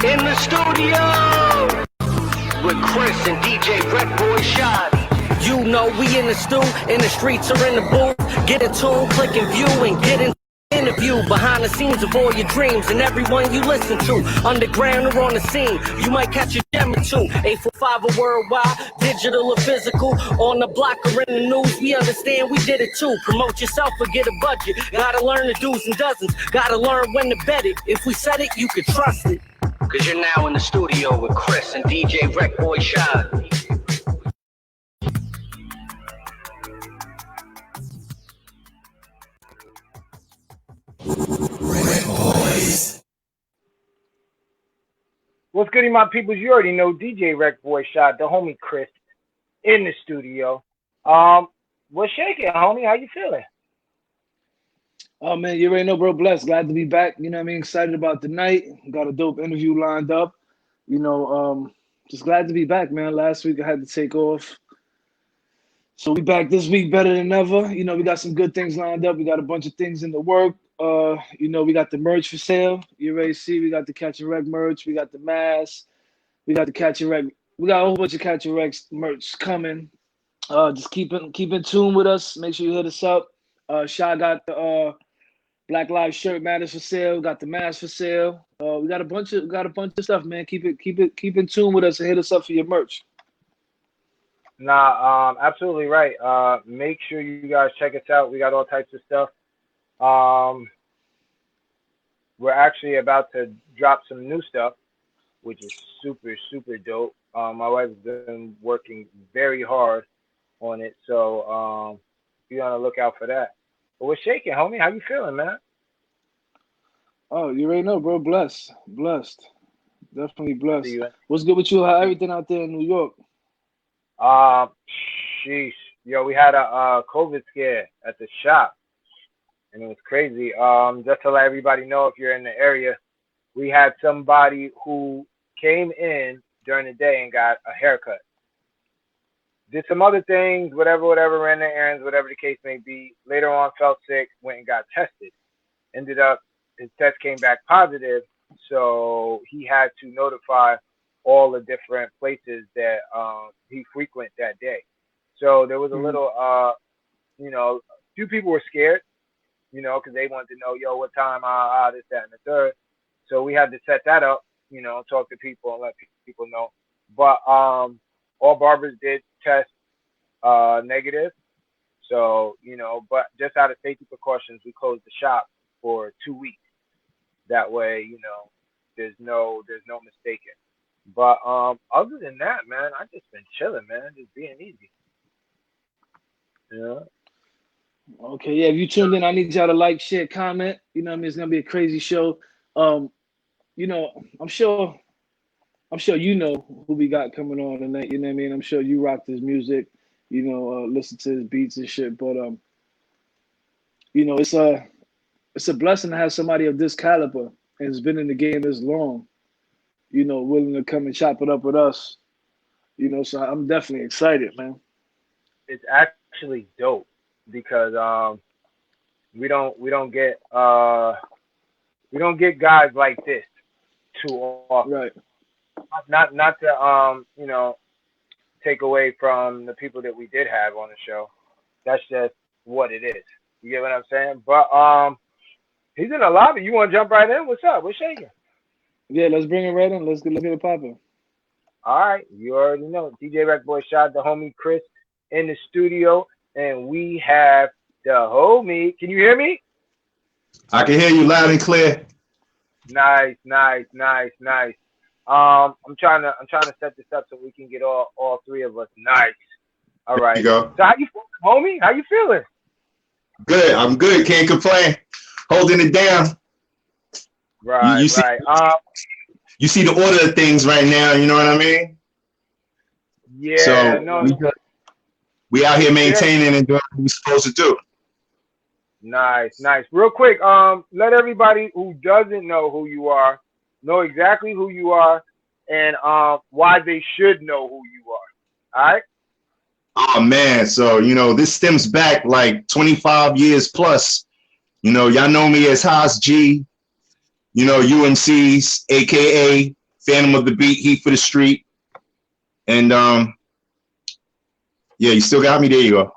In the studio with Chris and DJ RecBoys Shot. You know we in the stew, in the streets or in the booth. Get in tune, click and view, and get in interview behind the scenes of all your dreams and everyone you listen to. Underground or on the scene, you might catch a gem or two. 845 or worldwide, digital or physical, on the block or in the news. We understand we did it too. Promote yourself or get a budget. Gotta learn the do's and doesn't. Gotta learn when to bet it. If we said it, you can trust it. Cause you're now in the studio with Chris and DJ RecBoys Shot. RecBoys. What's good, my peoples? You already know DJ RecBoys Shot, the homie Chris in the studio. What's shaking, homie? How you feeling? Oh man, you already know, bro. Blessed, glad to be back. You know what I mean? Excited about the night. Got a dope interview lined up. You know, just glad to be back, man. Last week I had to take off. So we back this week better than ever. You know, we got some good things lined up. We got a bunch of things in the work. You know, we got the merch for sale. You already see we got the Catch and Rec merch. We got the mask. We got the Catch and Rec. We got a whole bunch of Catch and Rec merch coming. Just keep in tune with us. Make sure you hit us up. Shy got the Black Lives shirt matters for sale. Got the mask for sale. We got a bunch of stuff, man. Keep in tune with us and hit us up for your merch. Nah, absolutely right. Make sure you guys check us out. We got all types of stuff. We're actually about to drop some new stuff, which is super, super dope. My wife's been working very hard on it, so be on the lookout for that. But we're shaking, homie. How you feeling, man? Oh, you already know, bro. Blessed. Definitely blessed. What's good with you? How everything out there in New York? Sheesh. Yo, we had a COVID scare at the shop, and it was crazy. Just to let everybody know, if you're in the area, we had somebody who came in during the day and got a haircut. Did some other things, whatever, ran their errands, whatever the case may be. Later on, felt sick, went and got tested. Ended up, his test came back positive, so he had to notify all the different places that he frequent that day. So there was a little, you know, a few people were scared, you know, because they wanted to know, yo, what time, this, that, and the third. So we had to set that up, you know, talk to people and let people know. But all barbers did test negative. So, you know, but just out of safety precautions, we closed the shop for 2 weeks. That way, you know, there's no mistaking. But other than that, man, I just been chilling, man, just being easy. Yeah. Okay, yeah. If you tuned in, I need y'all to like, share, comment. You know what I mean? It's gonna be a crazy show. You know, I'm sure you know who we got coming on tonight. You know what I mean? I'm sure you rock his music. You know, listen to his beats and shit. But you know, it's a blessing to have somebody of this caliber and has been in the game this long. You know, willing to come and chop it up with us. You know, so I'm definitely excited, man. It's actually dope because we don't get guys like this too often. Right. Not to you know, take away from the people that we did have on the show. That's just what it is. You get what I'm saying? But he's in the lobby. You want to jump right in? What's up? What's shaking? Yeah, let's bring it right in. Let's get it popping. All right, you already know. DJ RecBoys Shot, the homie Chris in the studio, and we have the homie. Can you hear me? I can hear you loud and clear. Nice. I'm trying to set this up so we can get all three of us. Nice. All right. There you go. So how you feeling, homie? How you feeling? Good. I'm good. Can't complain. Holding it down. Right. You see, right. You see the order of things right now. You know what I mean? Yeah. So no. we out here maintaining and doing what we're supposed to do. Nice. Real quick, let everybody who doesn't know who you are know exactly who you are and why they should know who you are. All right? Oh man, so you know, this stems back like 25 years plus. You know, y'all know me as Haas G, you know, UMC's, aka Phantom of the Beat, Heat for the Street. And yeah, you still got me. There you go.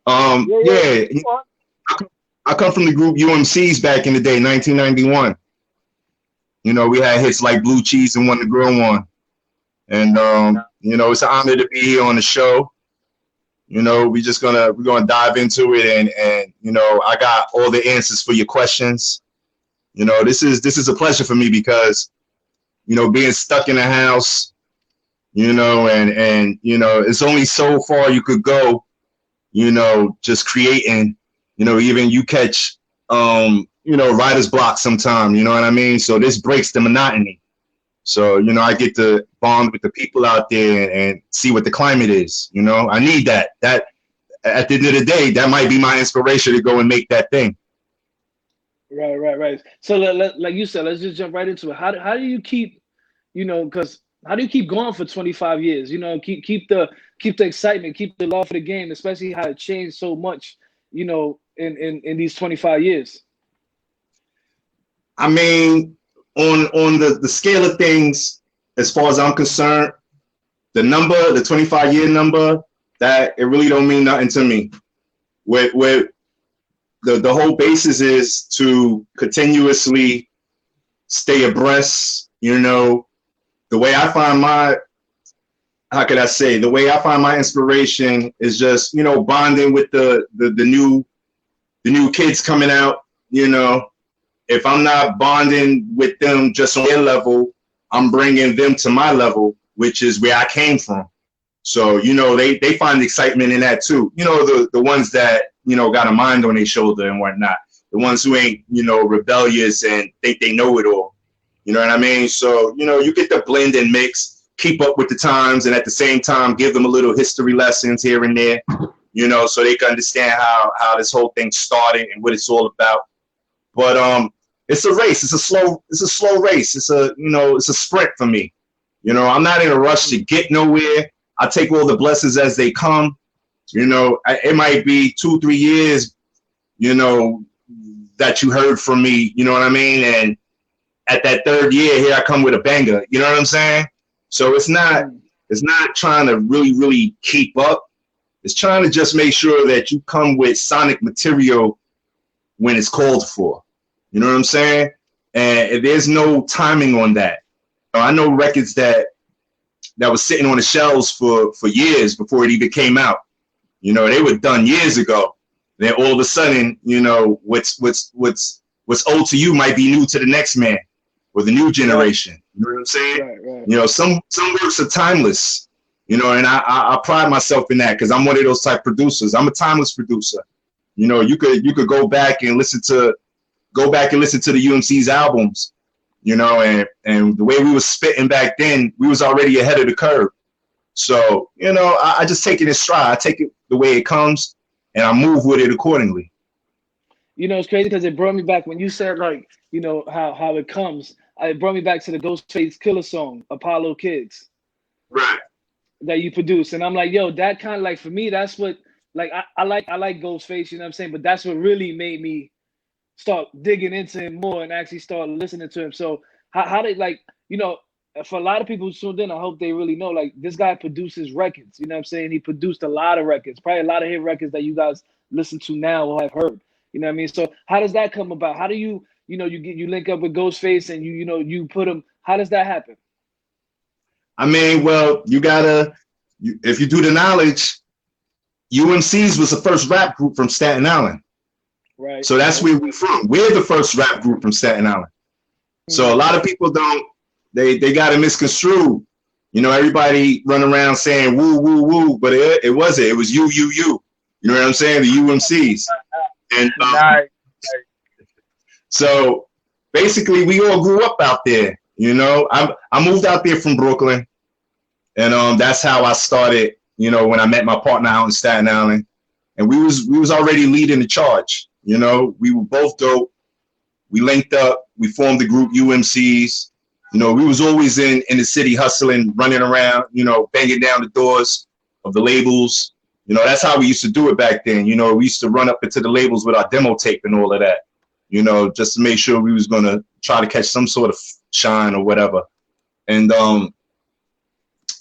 Yeah. I come from the group UMCs back in the day, 1991. You know, we had hits like Blue Cheese and When the Girl Won. And you know, it's an honor to be here on the show. You know, we're gonna dive into it, and you know, I got all the answers for your questions. You know, this is a pleasure for me because, you know, being stuck in a house, you know, and you know, it's only so far you could go, you know, just creating. You know, even you catch, you know, writer's block sometime, you know what I mean? So this breaks the monotony. So, you know, I get to bond with the people out there and see what the climate is, you know? I need that. That, at the end of the day, that might be my inspiration to go and make that thing. Right. So, like you said, let's just jump right into it. How do you keep, you know, because how do you keep going for 25 years? You know, keep the excitement, keep the love for the game, especially how it changed so much, you know, in these 25 years? I mean, on the scale of things, as far as I'm concerned, the 25-year number, that it really don't mean nothing to me. With the whole basis is to continuously stay abreast. You know, the way I find my inspiration is just, you know, bonding with the new kids coming out. You know, if I'm not bonding with them just on their level, I'm bringing them to my level, which is where I came from. So, you know, they find excitement in that too. You know, the ones that, you know, got a mind on their shoulder and whatnot. The ones who ain't, you know, rebellious and think they know it all. You know what I mean? So, you know, you get the blend and mix, keep up with the times, and at the same time, give them a little history lessons here and there, you know, so they can understand how this whole thing started and what it's all about. But it's a race. It's a slow race. It's a sprint for me. You know, I'm not in a rush to get nowhere. I take all the blessings as they come. You know, it might be 2-3 years, you know, that you heard from me, you know what I mean? And at that third year, here I come with a banger. You know what I'm saying? So it's not trying to really keep up. It's trying to just make sure that you come with sonic material when it's called for. You know what I'm saying? And there's no timing on that. I know records that was sitting on the shelves for years before it even came out. You know, they were done years ago. Then all of a sudden, you know, what's old to you might be new to the next man or the new generation. You know what I'm saying? Right. You know, some works are timeless. You know, and I pride myself in that because I'm one of those type producers. I'm a timeless producer. You know, you could go back and listen to the UMC's albums. You know, and the way we was spitting back then, we was already ahead of the curve. So, you know, I just take it in stride. I take it the way it comes, and I move with it accordingly. You know, it's crazy because it brought me back when you said, like, you know, how it comes. It brought me back to the Ghostface Killer song, Apollo Kids. Right. That you produced. And I'm like, yo, that kind of, like, for me, that's what, like, I like Ghostface, you know what I'm saying? But that's what really made me start digging into him more and actually start listening to him. So how they, like, you know, for a lot of people who tuned in, I hope they really know, like, this guy produces records. You know what I'm saying? He produced a lot of records, probably a lot of hit records that you guys listen to now or have heard. You know what I mean? So how does that come about? How do you know, you link up with Ghostface and you put him, how does that happen? I mean, well, if you do the knowledge, UMC's was the first rap group from Staten Island. Right. So that's where we're from. We're the first rap group from Staten Island. So a lot of people they got it misconstrued. You know, everybody run around saying woo, woo, woo, but it wasn't. It was you. You know what I'm saying? The UMCs. And so basically we all grew up out there. You know, I moved out there from Brooklyn, and that's how I started. You know, when I met my partner out in Staten Island, and we was already leading the charge. You know, we were both dope. We linked up. We formed the group UMCs. You know, we was always in the city hustling, running around. You know, banging down the doors of the labels. You know, that's how we used to do it back then. You know, we used to run up into the labels with our demo tape and all of that. You know, just to make sure we was gonna try to catch some sort of shine or whatever. And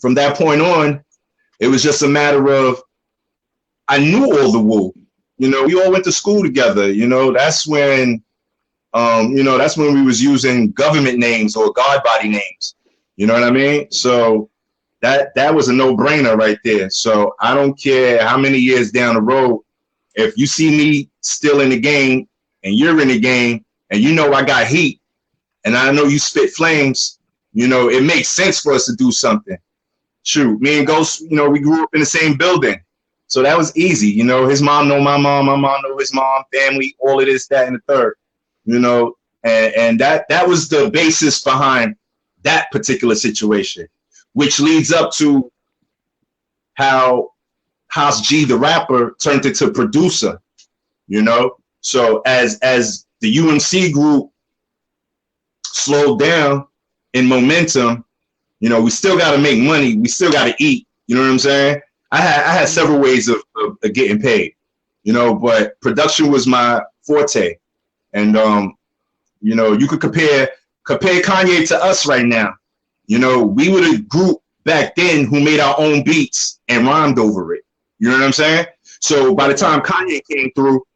from that point on, it was just a matter of I knew all the Wu. You know, we all went to school together. You know, that's when that's when we was using government names or God body names. You know what I mean? So that was a no-brainer right there. So I don't care how many years down the road, if you see me still in the game and you're in the game and you know I got heat and I know you spit flames, you know, it makes sense for us to do something. Shoot, me and Ghost, you know, we grew up in the same building. So that was easy. You know, his mom know my mom know his mom, family, all of this, that, and the third. You know, and that was the basis behind that particular situation, which leads up to how House G, the rapper, turned into producer, you know? So as the UMC group slowed down in momentum, you know, we still got to make money. We still got to eat. You know what I'm saying? I had several ways of getting paid, you know, but production was my forte. And, you know, you could compare Kanye to us right now. You know, we were the group back then who made our own beats and rhymed over it. You know what I'm saying? So by the time Kanye came through,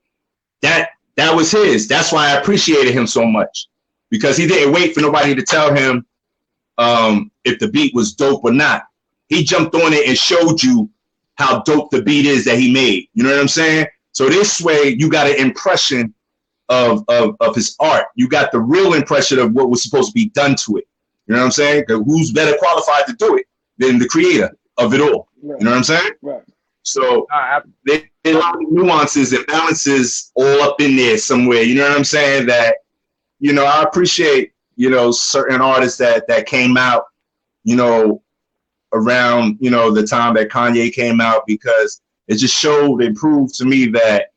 that was his. That's why I appreciated him so much, because he didn't wait for nobody to tell him if the beat was dope or not. He jumped on it and showed you how dope the beat is that he made. You know what I'm saying? So this way you got an impression of his art. You got the real impression of what was supposed to be done to it. You know what I'm saying? Who's better qualified to do it than the creator of it all? Right. You know what I'm saying? Right. So there's a lot of nuances and balances all up in there somewhere. You know what I'm saying? That, you know, I appreciate, you know, certain artists that came out, you know, around, you know, the time that Kanye came out, because it just showed and proved to me that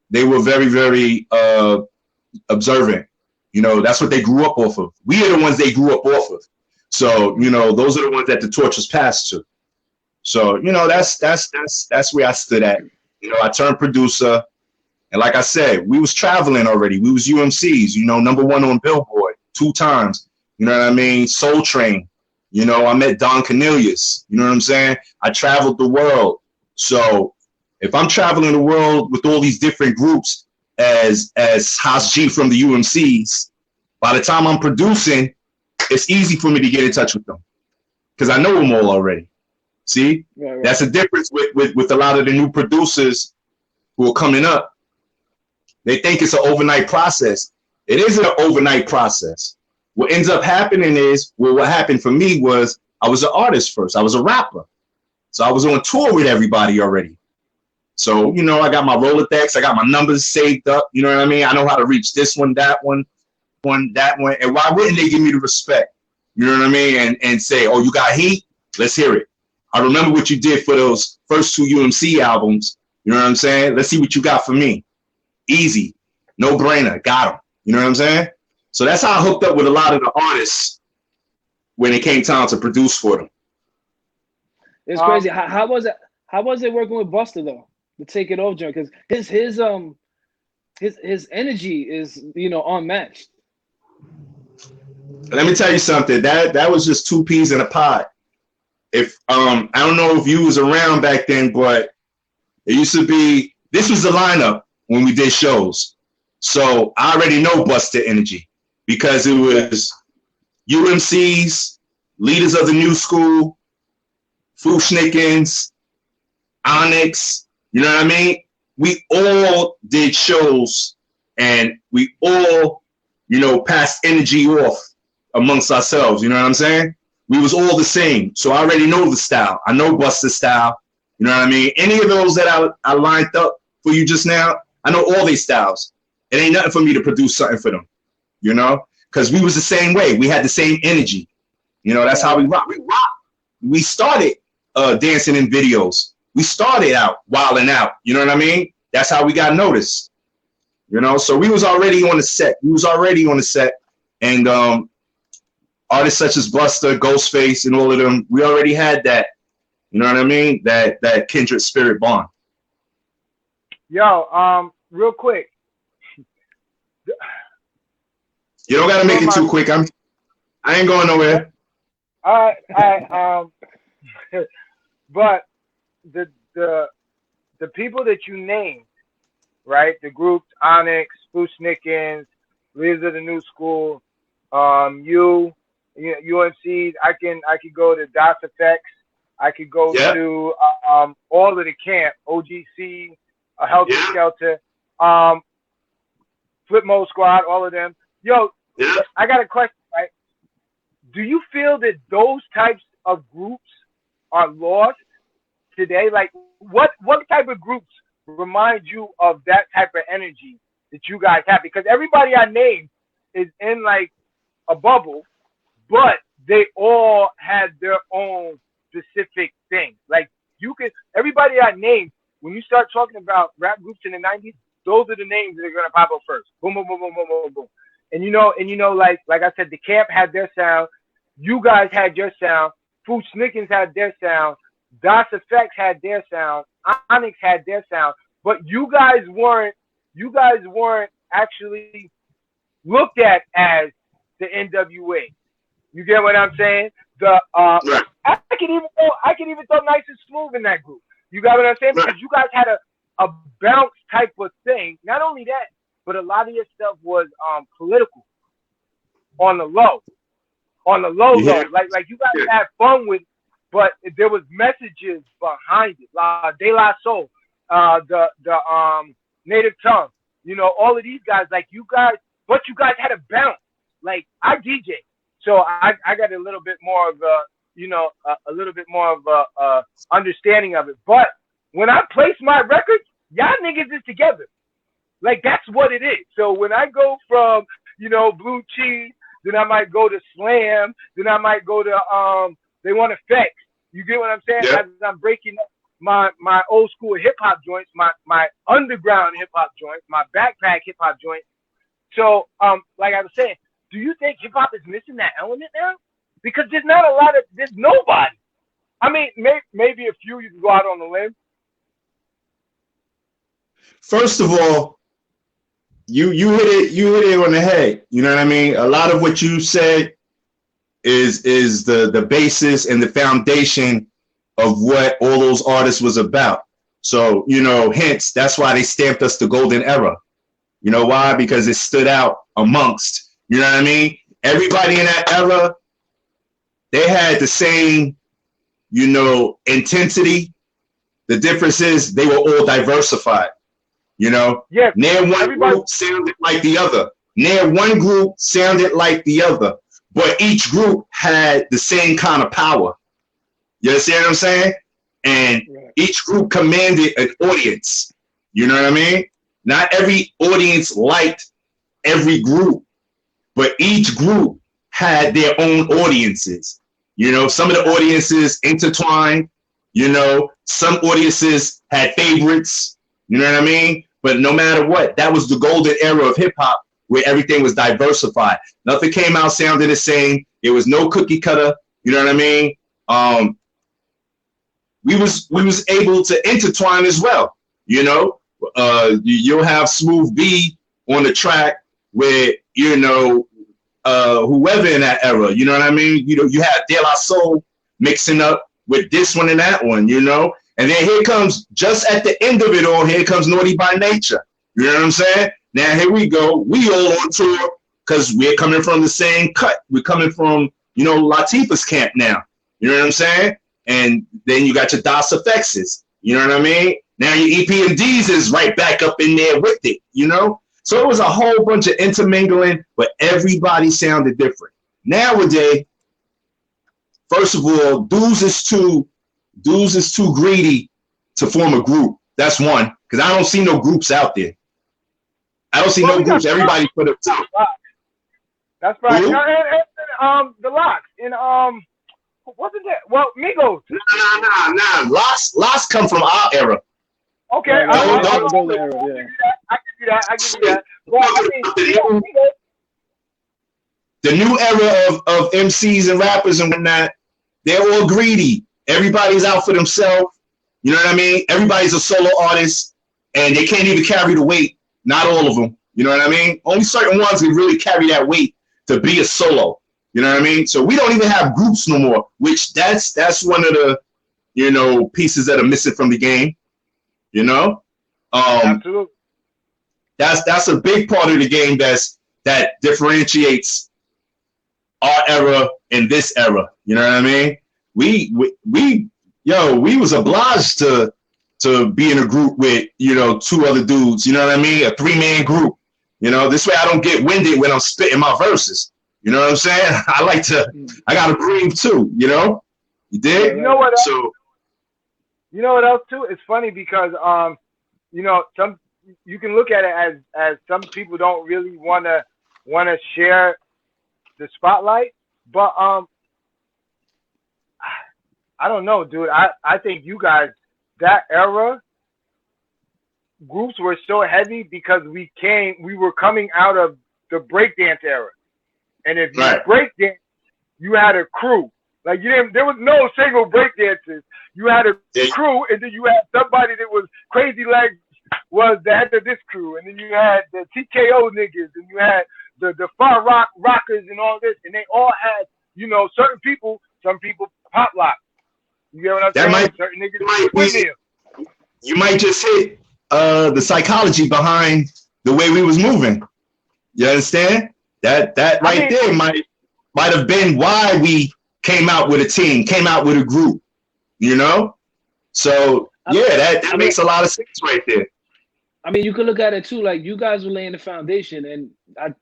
they were very, very observant. You know, that's what they grew up off of. We are the ones they grew up off of. So, you know, those are the ones that the torch was passed to. So, you know, that's where I stood at. You know, I turned producer. And like I said, we was traveling already. We was UMCs, you know, #1 on Billboard 2 times. You know what I mean? Soul Train. You know, I met Don Cornelius. You know what I'm saying? I traveled the world. So if I'm traveling the world with all these different groups as House G from the UMCs, by the time I'm producing, it's easy for me to get in touch with them because I know them all already. See? Right. That's the difference with a lot of the new producers who are coming up. They think it's an overnight process. It isn't an overnight process. What ends up happening is, well, what happened for me was I was an artist first. I was a rapper. So I was on tour with everybody already. So, you know, I got my Rolodex. I got my numbers saved up. You know what I mean? I know how to reach this one, that one, that one. And why wouldn't they give me the respect? You know what I mean? And say, oh, you got heat? Let's hear it. I remember what you did for those first 2 UMC albums. You know what I'm saying? Let's see what you got for me. Easy. No brainer. Got them. You know what I'm saying? So that's how I hooked up with a lot of the artists when it came time to produce for them. It's crazy. How was it? How was it working with Busta though? To take it off, John, because his energy is, you know, unmatched. Let me tell you something. That was just 2 peas in a pod. If I don't know if you was around back then, but it used to be. This was the lineup when we did shows. So I already know Busta energy because it was UMCs, leaders of the new school, Fushnikins, Onyx. You know what I mean? We all did shows and we all, you know, passed energy off amongst ourselves. You know what I'm saying? We was all the same. So I already know the style. I know Busta's style. You know what I mean? Any of those that I lined up for you just now, I know all these styles. It ain't nothing for me to produce something for them, you know? Because we was the same way. We had the same energy. You know, that's how we rock. We rock. We started dancing in videos. We started out wilding out. You know what I mean? That's how we got noticed. You know, so we was already on the set. And artists such as Busta, Ghostface, and all of them, we already had that. You know what I mean? That kindred spirit bond. Yo, real quick. You don't gotta make it too quick. I ain't going nowhere. But the the people that you named, right? The groups Onyx, Fushnikins, Leaders of the New School, UMC. I could go to DOS Effects. I could go to all of the camp, OGC, Helter Skelter, Flip Mode Squad, all of them. Yo, I got a question, right? Do you feel that those types of groups are lost today? Like, what type of groups remind you of that type of energy that you guys have? Because everybody I named is in like a bubble, but they all had their own specific thing. Like, everybody I named, when you start talking about rap groups in the 90s, those are the names that are gonna pop up first. Boom, boom, boom, boom, boom, boom, boom. And you know, like I said, the camp had their sound. You guys had your sound. Food Snickens had their sound. DOS Effects had their sound. Onyx had their sound. But you guys weren't actually looked at as the NWA. You get what I'm saying? I can even throw Nice and Smooth in that group. You got what I'm saying? Because you guys had a bounce type of thing. Not only that, but a lot of your stuff was political on the low. On the low. Like you guys had fun with, but there was messages behind it. De La Soul, the Native Tongue, you know, all of these guys, like you guys had a bounce. Like I DJ, so I got a little bit more of a little bit more of a understanding of it. But when I place my records, y'all niggas is together. Like that's what it is. So when I go from, Blue Cheese, then I might go to Slam, then I might go to They Want Effects. You get what I'm saying? As I'm breaking up my old school hip hop joints, my underground hip hop joints, my backpack hip hop joints. So like I was saying, do you think hip hop is missing that element now? Because there's nobody. I mean, maybe a few you can go out on the limb. First of all, you hit it on the head. You know what I mean? A lot of what you said is the basis and the foundation of what all those artists was about. So, hence that's why they stamped us the golden era. You know why? Because it stood out amongst, you know what I mean? Everybody in that era, they had the same, intensity. The difference is they were all diversified. Yeah. Near one group sounded like the other. But each group had the same kind of power. You understand what I'm saying? And each group commanded an audience. You know what I mean? Not every audience liked every group, but each group had their own audiences. Some of the audiences intertwined. Some audiences had favorites. You know what I mean? But no matter what, that was the golden era of hip hop where everything was diversified. Nothing came out sounding the same. There was no cookie cutter. You know what I mean? We was able to intertwine as well. You'll have Smooth B on the track where, whoever in that era, you know what I mean? You had De La Soul mixing up with this one and that one, And then here comes, just at the end of it all, here comes Naughty by Nature. You know what I'm saying? Now here we go. We all on tour because we're coming from the same cut. We're coming from, Latifah's camp now. You know what I'm saying? And then you got your DOS Effects. You know what I mean? Now your EPMDs is right back up in there with it, So it was a whole bunch of intermingling, but everybody sounded different. Nowadays, first of all, dudes is too greedy to form a group. That's one, because I don't see no groups out there. I don't see no groups. Everybody put up top. That's right. And the Locks and wasn't that? Well, Migos. Nah. Locks come from our era. Okay, I give you that. Well, I mean, the new era of MCs and rappers and whatnot, they're all greedy. Everybody's out for themselves. You know what I mean? Everybody's a solo artist, and they can't even carry the weight. Not all of them. You know what I mean? Only certain ones can really carry that weight to be a solo. You know what I mean? So we don't even have groups no more, which that's one of the, you know, pieces that are missing from the game. You know, Absolutely. That's a big part of the game that differentiates our era and this era. You know what I mean? We was obliged to be in a group with, you know, 2 other dudes. You know what I mean? A 3-man group. You know, this way I don't get winded when I'm spitting my verses. You know what I'm saying? I gotta breathe too. You know, you did. You know what? So you know what else too? It's funny because you know, you can look at it as some people don't really wanna share the spotlight, but I don't know, dude. I think you guys, that era, groups were so heavy because we were coming out of the breakdance era. And if you breakdance, you had a crew. Like there was no single breakdancers. You had a crew, and then you had somebody that was Crazy Legs was the head of this crew, and then you had the TKO niggas, and you had the Far Rockers and all this, and they all had, you know, certain people, some people pop lock. You get what I'm saying? Certain niggas you might just hit the psychology behind the way we was moving. You understand? That right there might have been why we came out with a team, came out with a group, you know? So yeah, that makes a lot of sense right there. I mean, you could look at it too, like you guys were laying the foundation, and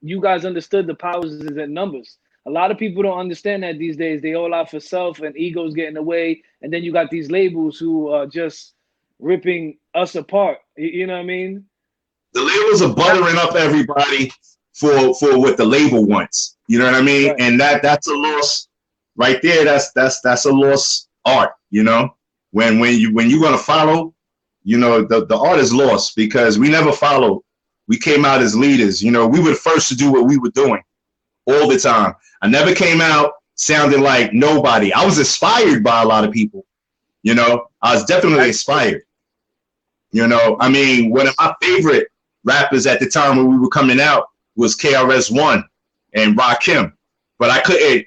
you guys understood the powers is in numbers. A lot of people don't understand that these days. They all out for self and egos getting away, and then you got these labels who are just ripping us apart. You know what I mean? The labels are buttering up everybody for what the label wants. You know what I mean? Right. And that's a loss right there. That's a lost art. You know, when you're gonna follow, you know, the art is lost because we never followed. We came out as leaders. You know, we were the first to do what we were doing all the time. I never came out sounding like nobody. I was inspired by a lot of people. You know, I was definitely inspired. You know, I mean, one of my favorite rappers at the time when we were coming out was KRS-One and Rakim, but I couldn't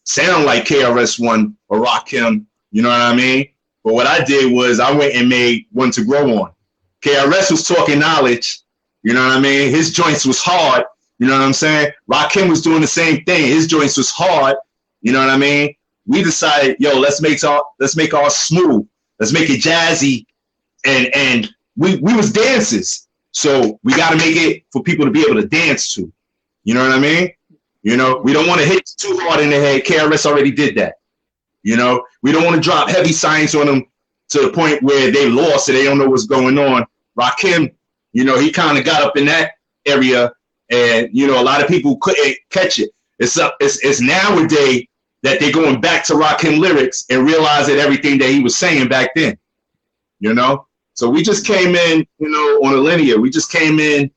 sound like KRS-One or Rakim. You know what I mean? But what I did was I went and made One to Grow On. KRS was talking knowledge. You know what I mean? His joints was hard. You know what I'm saying? Rakim was doing the same thing. His joints was hard. You know what I mean? We decided, yo, let's make ours smooth. Let's make it jazzy. And we was dancers. So we got to make it for people to be able to dance to. You know what I mean? You know, we don't want to hit too hard in the head. KRS already did that. You know, we don't want to drop heavy science on them to the point where they lost and they don't know what's going on. Rakim, you know, he kind of got up in that area, and you know, a lot of people couldn't catch it. It's nowadays that they're going back to Rakim lyrics and realizing everything that he was saying back then. You know, so we just came in, you know, on a linear. We just came in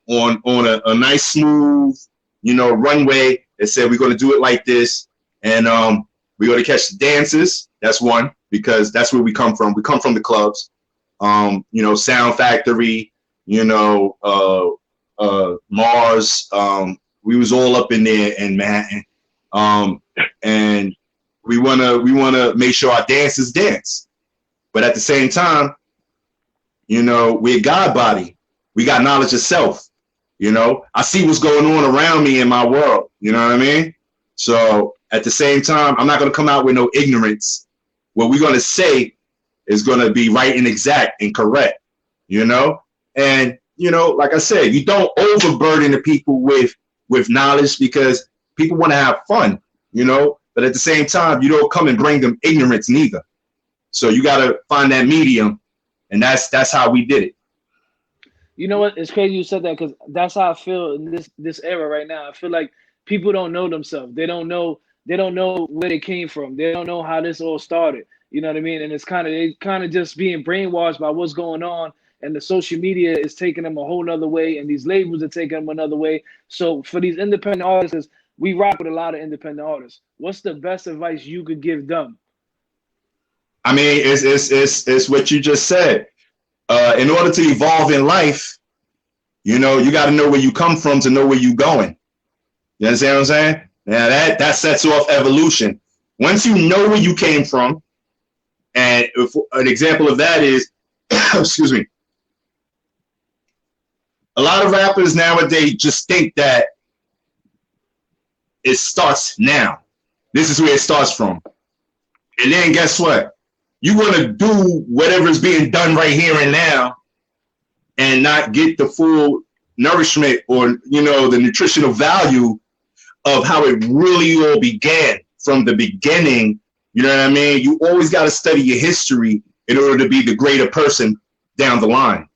on a nice smooth, you know, runway and said we're going to do it like this, and we're going to catch the dances. That's one, because that's where we come from. We come from the clubs, you know, Sound Factory, you know, Mars. We was all up in there in Manhattan, and we wanna make sure our dancers dance, but at the same time, you know, we're God body. We got knowledge of self. You know, I see what's going on around me in my world. You know what I mean? So at the same time, I'm not going to come out with no ignorance. What we're going to say is going to be right and exact and correct, you know? And, you know, like I said, you don't overburden the people with knowledge because people want to have fun, you know? But at the same time, you don't come and bring them ignorance neither. So you got to find that medium, and that's how we did it. You know what? It's crazy you said that because that's how I feel in this era right now. I feel like people don't know themselves. They don't know where they came from. They don't know how this all started. You know what I mean? And it's kind of just being brainwashed by what's going on. And the social media is taking them a whole nother way, and these labels are taking them another way. So for these independent artists, we rock with a lot of independent artists. What's the best advice you could give them? I mean, it's what you just said. In order to evolve in life, you know, you got to know where you come from to know where you're going. You understand what I'm saying? Now that sets off evolution. Once you know where you came from, and if, an example of that is, excuse me, a lot of rappers nowadays just think that it starts now. This is where it starts from. And then guess what? You want to do whatever is being done right here and now and not get the full nourishment or, you know, the nutritional value of how it really all began from the beginning. You know what I mean? You always got to study your history in order to be the greater person down the line,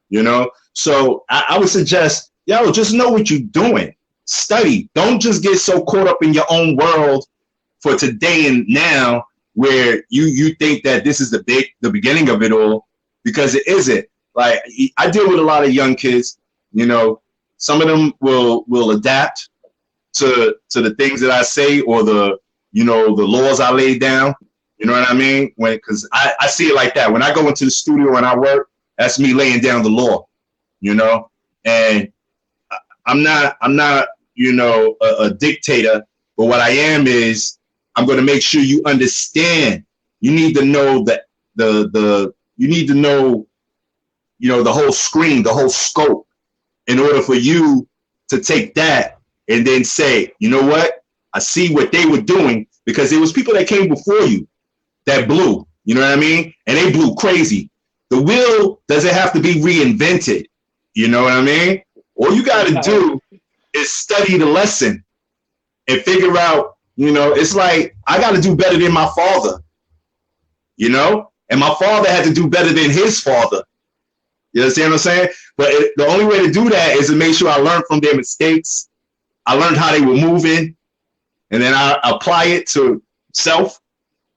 you know? So I would suggest, yo, just know what you're doing. Study. Don't just get so caught up in your own world for today and now where you think that this is the beginning of it all, because it isn't. Like, I deal with a lot of young kids, you know, some of them will adapt to the things that I say or the, you know, the laws I lay down. You know what I mean? Because I see it like that. When I go into the studio and I work, that's me laying down the law, you know? And I'm not, you know, a dictator, but what I am is I'm going to make sure you understand. You need to know that you need to know, you know, the whole screen, the whole scope, in order for you to take that and then say, you know what? I see what they were doing, because there was people that came before you that blew, you know what I mean? And they blew crazy. The wheel doesn't have to be reinvented. You know what I mean? All you got to do is study the lesson and figure out, you know, it's like, I got to do better than my father, you know? And my father had to do better than his father. You understand what I'm saying? But the only way to do that is to make sure I learned from their mistakes. I learned how they were moving, and then I apply it to self.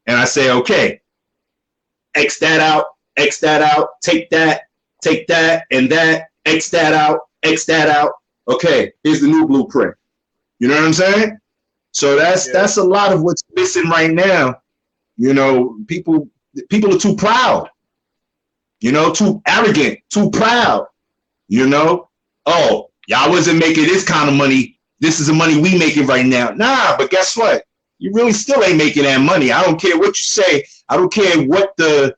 And I say, okay, X that out, take that, and that, X that out. Okay, here's the new blueprint. You know what I'm saying? So that's a lot of what's missing right now. You know, people are too proud. You know, too arrogant, too proud. You know, oh, y'all wasn't making this kind of money. This is the money we making right now. Nah, but guess what? You really still ain't making that money. I don't care what you say. I don't care what the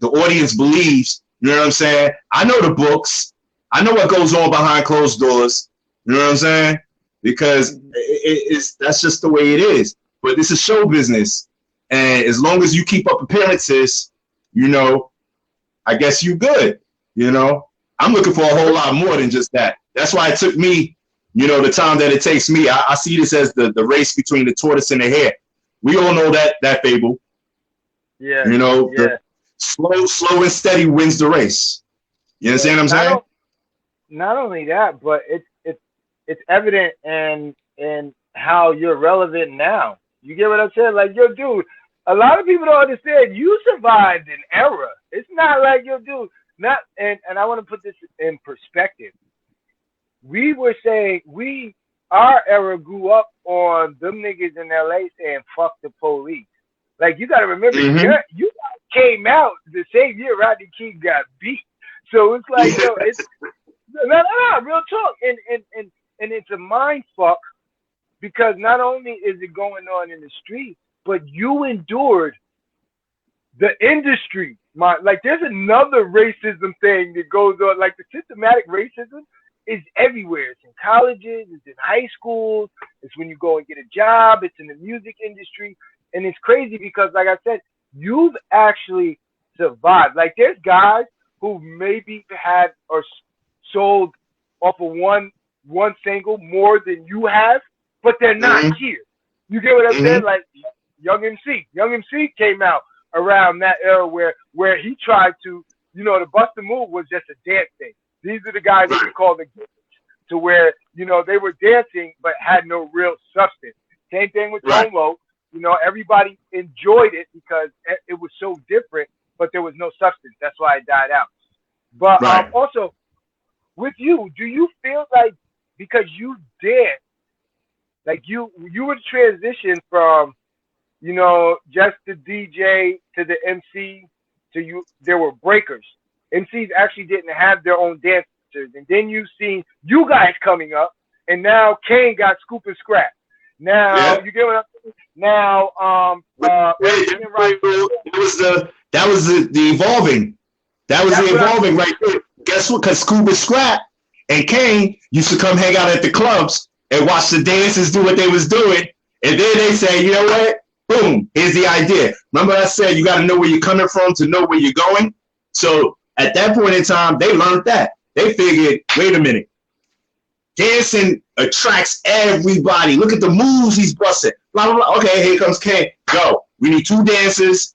audience believes. You know what I'm saying? I know the books. I know what goes on behind closed doors. You know what I'm saying? Because that's just the way it is. But this is show business. And as long as you keep up appearances, you know, I guess you good. You know, I'm looking for a whole lot more than just that. That's why it took me, you know, the time that it takes me. I see this as the race between the tortoise and the hare. We all know that fable. Yeah. You know, the slow and steady wins the race. You understand what I'm saying? Not only that, but it's evident in how you're relevant now. You get what I'm saying? Like, yo, dude, a lot of people don't understand. You survived an era. It's not like, yo, dude, and I want to put this in perspective. We were saying our era grew up on them niggas in LA saying fuck the police. Like, you gotta remember, you guys came out the same year Rodney King got beat. So it's like, yo, it's no, real talk. And it's a mind fuck, because not only is it going on in the street, but you endured the industry. Like, there's another racism thing that goes on. Like, the systematic racism is everywhere. It's in colleges, it's in high schools, it's when you go and get a job, it's in the music industry. And it's crazy because, like I said, you've actually survived. Like, there's guys who maybe had or sold off of one single more than you have, but they're not here. You get what I'm saying? Like, Young MC came out around that era where he tried to, you know, the Bust a Move was just a dance thing. These are the guys that we call the gimmicks, to where, you know, they were dancing but had no real substance. Same thing with Tone Loc. You know, everybody enjoyed it because it was so different, but there was no substance. That's why it died out. But also, with you, do you feel like, because you danced, like you would transition from, you know, just the DJ to the MC to you, there were breakers. MCs actually didn't have their own dancers. And then you've seen you guys coming up, and now Kane got Scoop and Scrap. Now you get what I'm saying? Now that was the evolving. That was the evolving right there. Guess what? Because Scoop and Scrap and Kane used to come hang out at the clubs and watch the dancers do what they was doing, and then they say, you know what? Boom, here's the idea. Remember I said you got to know where you're coming from to know where you're going? So at that point in time, they learned that. They figured, wait a minute, dancing attracts everybody. Look at the moves he's busting. Blah, blah, blah. Okay, here comes Kane. Go. We need 2 dancers.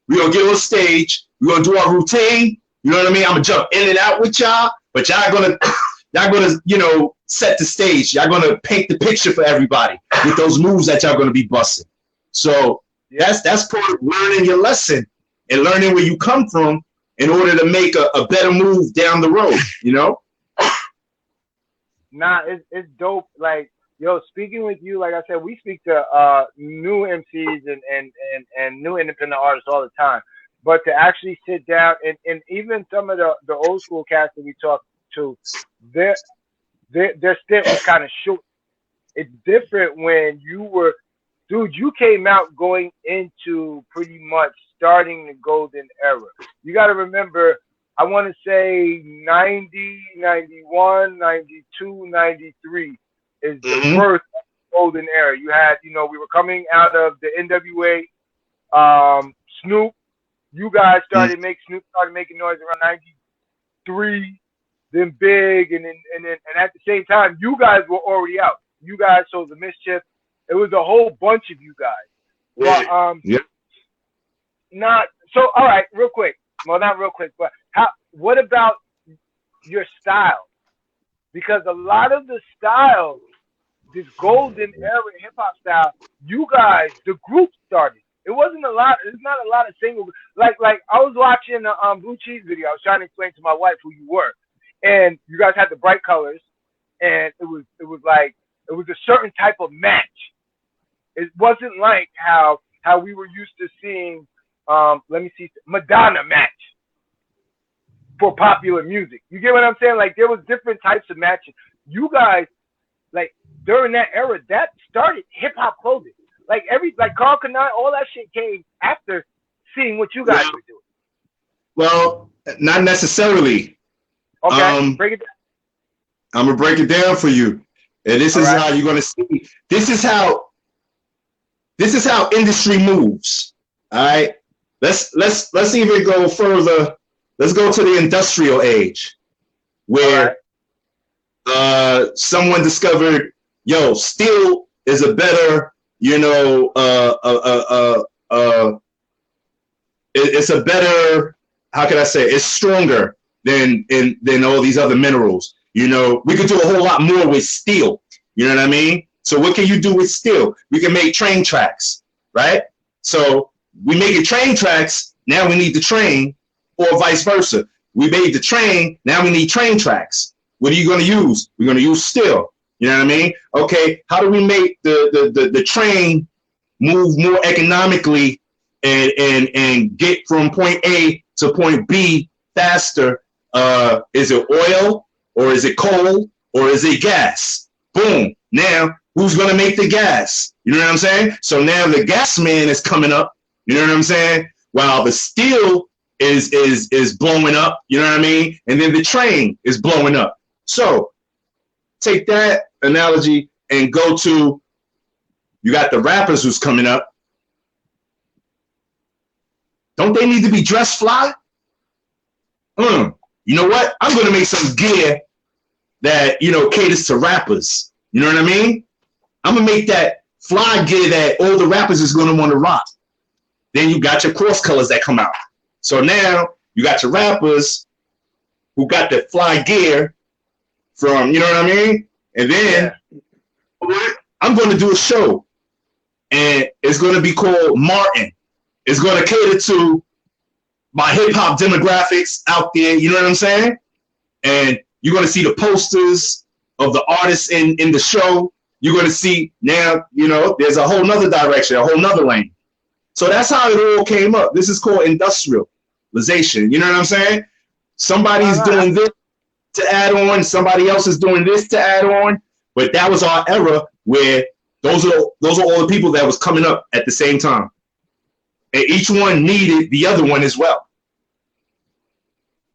We're going to get on stage. We're going to do our routine. You know what I mean? I'm going to jump in and out with y'all, but y'all going to, you know, set the stage. Y'all going to paint the picture for everybody with those moves that y'all going to be busting. So that's part of learning your lesson and learning where you come from in order to make a better move down the road, you know? Nah, it's dope. Like, yo, speaking with you, like I said, we speak to new MCs and new independent artists all the time. But to actually sit down and even some of the old school cats that we talk to, their stint was kind of short. It's different when you were, dude, you came out going into pretty much starting the golden era. You got to remember, I want to say 90, 91, 92, 93 is the birth of the golden era. You had, you know, we were coming out of the NWA, Snoop. You guys started Snoop started making noise around 93, then Big, and at the same time, you guys were already out. You guys, so the Mischief, it was a whole bunch of you guys. But not so. All right, real quick. Well, not real quick, but what about your style? Because a lot of the styles, this golden era hip hop style, you guys, the group started. It wasn't a lot. It's not a lot of singles. Like I was watching the Blue Cheese video. I was trying to explain to my wife who you were, and you guys had the bright colors, and it was like it was a certain type of match. It wasn't like how we were used to seeing. Let me see, Madonna match for popular music. You get what I'm saying? Like there was different types of matches. You guys, like during that era, that started hip hop clothing. Like Carl Kanai, all that shit came after seeing what you guys were doing. Well, not necessarily. Okay, break it down. I'm gonna break it down for you, and this is how you're gonna see. This is how industry moves. All right, let's even go further. Let's go to the industrial age, where someone discovered, yo, steel is a better, you know, it's a better, how can I say, it's stronger than all these other minerals. You know, we could do a whole lot more with steel. You know what I mean? So what can you do with steel? We can make train tracks, right? So we make it train tracks. Now we need the train, or vice versa. We made the train. Now we need train tracks. What are you going to use? We're going to use steel. You know what I mean? Okay, how do we make the train move more economically and get from point A to point B faster? Is it oil, or is it coal, or is it gas? Boom. Now, who's going to make the gas? You know what I'm saying? So now the gas man is coming up. You know what I'm saying? While the steel is blowing up. You know what I mean? And then the train is blowing up. So take that analogy and go to, you got the rappers who's coming up. Don't they need to be dressed fly? You know what? I'm going to make some gear that, you know, caters to rappers. You know what I mean? I'm going to make that fly gear that all the rappers is going to want to rock. Then you got your cross colors that come out. So now you got your rappers who got the fly gear from, you know what I mean? And then I'm going to do a show, and it's going to be called Martin. It's going to cater to my hip hop demographics out there. You know what I'm saying? And you're going to see the posters of the artists in the show. You're going to see now, you know, there's a whole nother direction, a whole nother lane. So that's how it all came up. This is called industrialization. You know what I'm saying? Somebody's doing this to add on. Somebody else is doing this to add on. But that was our era where those are all the people that was coming up at the same time. And each one needed the other one as well.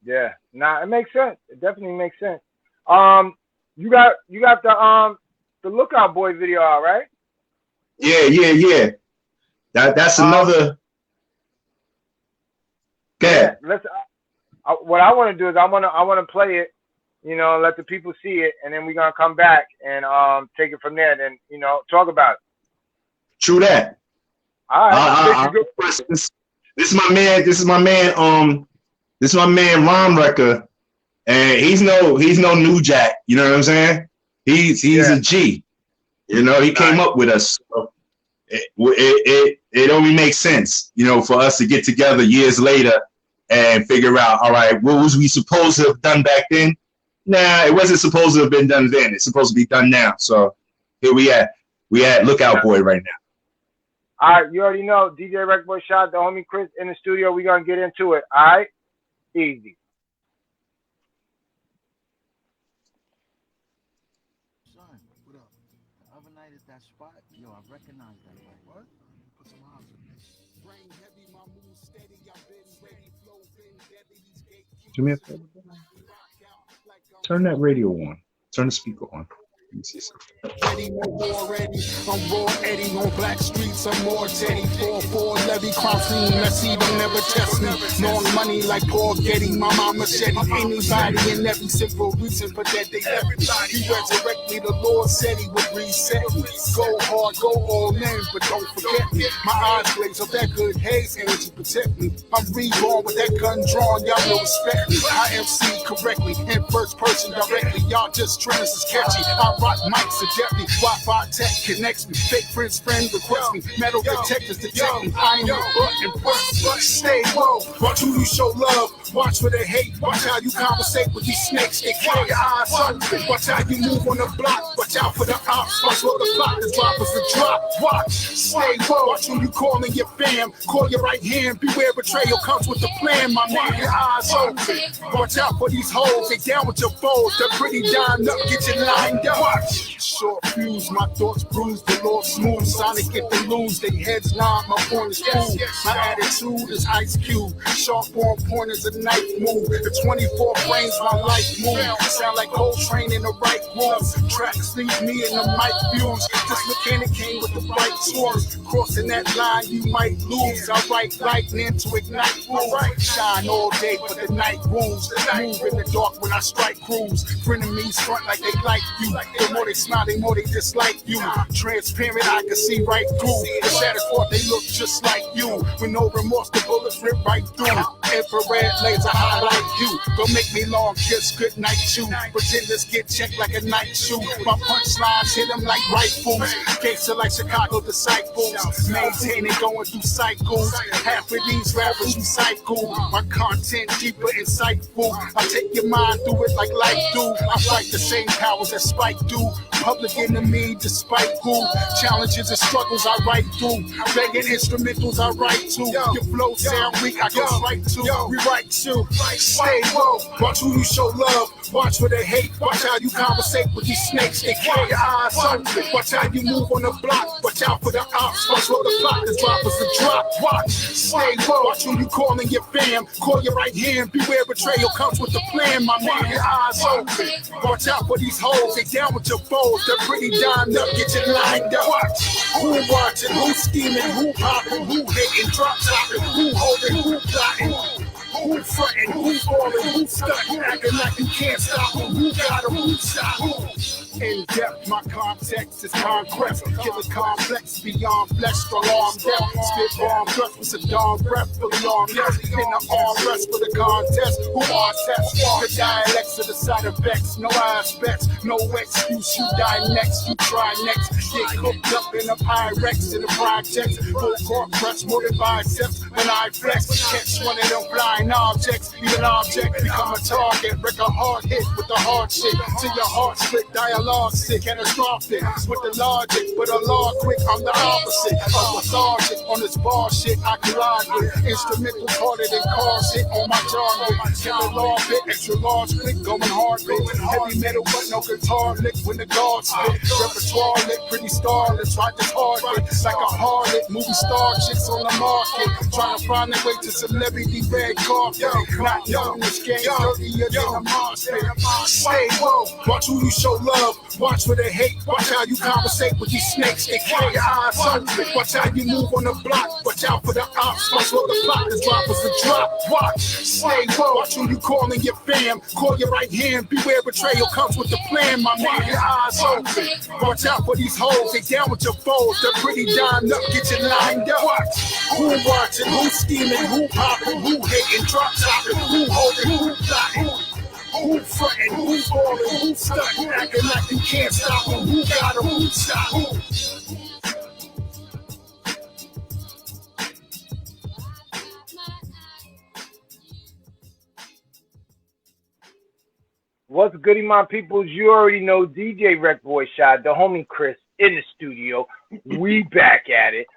Yeah, nah, it makes sense. It definitely makes sense. You got the Lookout Boy video out, right? Yeah. That's another. Yeah, what I want to do is I want to play it, you know, let the people see it, and then we're gonna come back and take it from there, and then, you know, talk about it. True that. All right. This is my man. This is my man, Ron Wrecker, and he's no new jack. You know what I'm saying? He's a G. You know, he came up with us. So it only makes sense, you know, for us to get together years later and figure out, all right, what was we supposed to have done back then? Nah, it wasn't supposed to have been done then. It's supposed to be done now. So here we at Lookout Boy right now. All right, you already know, DJ RecBoys shot the homie Chris in the studio. We're going to get into it, all right? Easy. Son, what up? The other night at that spot, yo, I recognized that light. What? Put some eyes on this. Brain heavy, my mood steady. I've been ready, flow been deadly. These gatekeepers. Do me a favor. Turn that radio on. Turn the speaker on. Let me see something. Ready, no war ready. I'm raw Eddie on black streets. I'm more Teddy. 4-4 levy, crime scene messy. Don't never test me. Long money like Paul Getty. My mama machete. Anybody in every simple reason, but that they everybody. He resurrect me. The Lord said he would reset me. Go hard, go all in, but don't forget me. My eyes blaze up that good haze energy protect me. I'm reborn with that gun drawn. Y'all know respect me. I MC correctly in first person directly. Y'all just trends is catchy. I rock mics adeptly. Wi-Fi tech connects me. Fake friends request me. Metal detectors detect me. I ain't but impressed. Stay low. Watch who you show love. Watch for the hate. Watch how you conversate with these snakes. They keep your eyes open. Watch how you move on the block. Watch out for the ops. Watch for the block. There's robbers to drop. Watch. Stay low. Watch who you calling your fam. Call your right hand. Beware betrayal comes with the plan. My man, your eyes open. Watch out for these hoes. They down with your foes. They're pretty dined up. Get you lined up. Watch. Short fuse. My thoughts bruised. The Lord smooth. Sonic get them lose. They heads nod. My point is cool. My attitude is Ice Cube. Sharp on point is a knife move. The 24 frames my life move. Sound like Coltrane in the right rooms. Tracks leave me in the mic views. This mechanic came with the right tools. Crossing that line you might lose. I write lightning to ignite rules. Shine all day but the night rules. Move in the dark when I strike crews. Frenemies front like they like you. The more they smile, the more they dislike you. Transparent, I can see right through. The shadow thought they look just like you. With no remorse, the bullets rip right through. Infrared laser highlight you. Don't make me long kiss, good night you. Pretenders get checked like a night shoe. My punchlines hit them like rifles. Gangster like Chicago disciples. Maintaining going through cycles. Half of these rappers recycle. My content deeper, insightful. I take your mind through it like light do. I fight the same powers that Spike do. Public enemy despite who. Challenges and struggles I write through. Begging instrumentals I write to. Your flow sound weak, I go right to. We write to. Stay low. Watch who you show love. Watch for the hate. Watch how you conversate with these snakes. They keep your eyes open. Watch how you move on the block. Watch out for the ops. Watch for the block. There's robbers to drop. Watch. Stay low. Watch who you calling your fam. Call your right hand. Beware betrayal comes with the plan. My man, your eyes open. Watch out for these hoes. They down with your foes. They're pretty dined up. Get you lined up. Watch. Who watching? Who scheming? Who popping? Who hating? Drop topping? Who holding? Who plotting? Who frontin', who falling, who stuntin', acting like you can't stop them, who got them, who stop them. In depth, my context is conquest. Killer complex beyond flesh, strong arm depth. Spit bomb breath with a dawn breath, fully armed. Yes, in the arm rest for the contest. Who are test? The dialects of the side effects. No aspects, no excuse. You die next, you try next. Get cooked up in a Pyrex in the projects. Full court press, more than biceps. When I flex, catch one of them flying objects. Even object become a target. Wreck a hard hit with the hard shit. Till your heart split, dialogue. logic, catastrophic with the logic, but a law quick. I'm the opposite of lethargic on this bar shit. I collide with instrumental harder than car shit on my jargon. Killing law bit, extra large click, going hard bit. Heavy metal, but no guitar lick when the guards spit. Repertoire lit, pretty starlets, right this hard bit. Like a harlot, movie star chicks on the market. Trying to find their way to celebrity red carpet. Not knowing this game, dirtier than a monster. Stay low, watch who you show love. Watch where they hate, watch how you conversate with these snakes. They keep your eyes open, watch how you move on the block. Watch out for the ops, watch what the plot is. Drop us a drop, watch. Stay low, watch who you calling your fam. Call your right hand, beware betrayal comes with the plan. My man, your eyes open. Watch out for these hoes, they down with your foes. They're pretty dined up, get you lined up. Watch. Who watching, who scheming, who popping, who hating, drop topping, who holding, who plotting. Who frontin', who ballin', who stuntin', acting like you can't stop them. Who got them, who stop them? What's goody, my peoples? You already know DJ RecBoys Shot, the homie Chris in the studio. We back at it.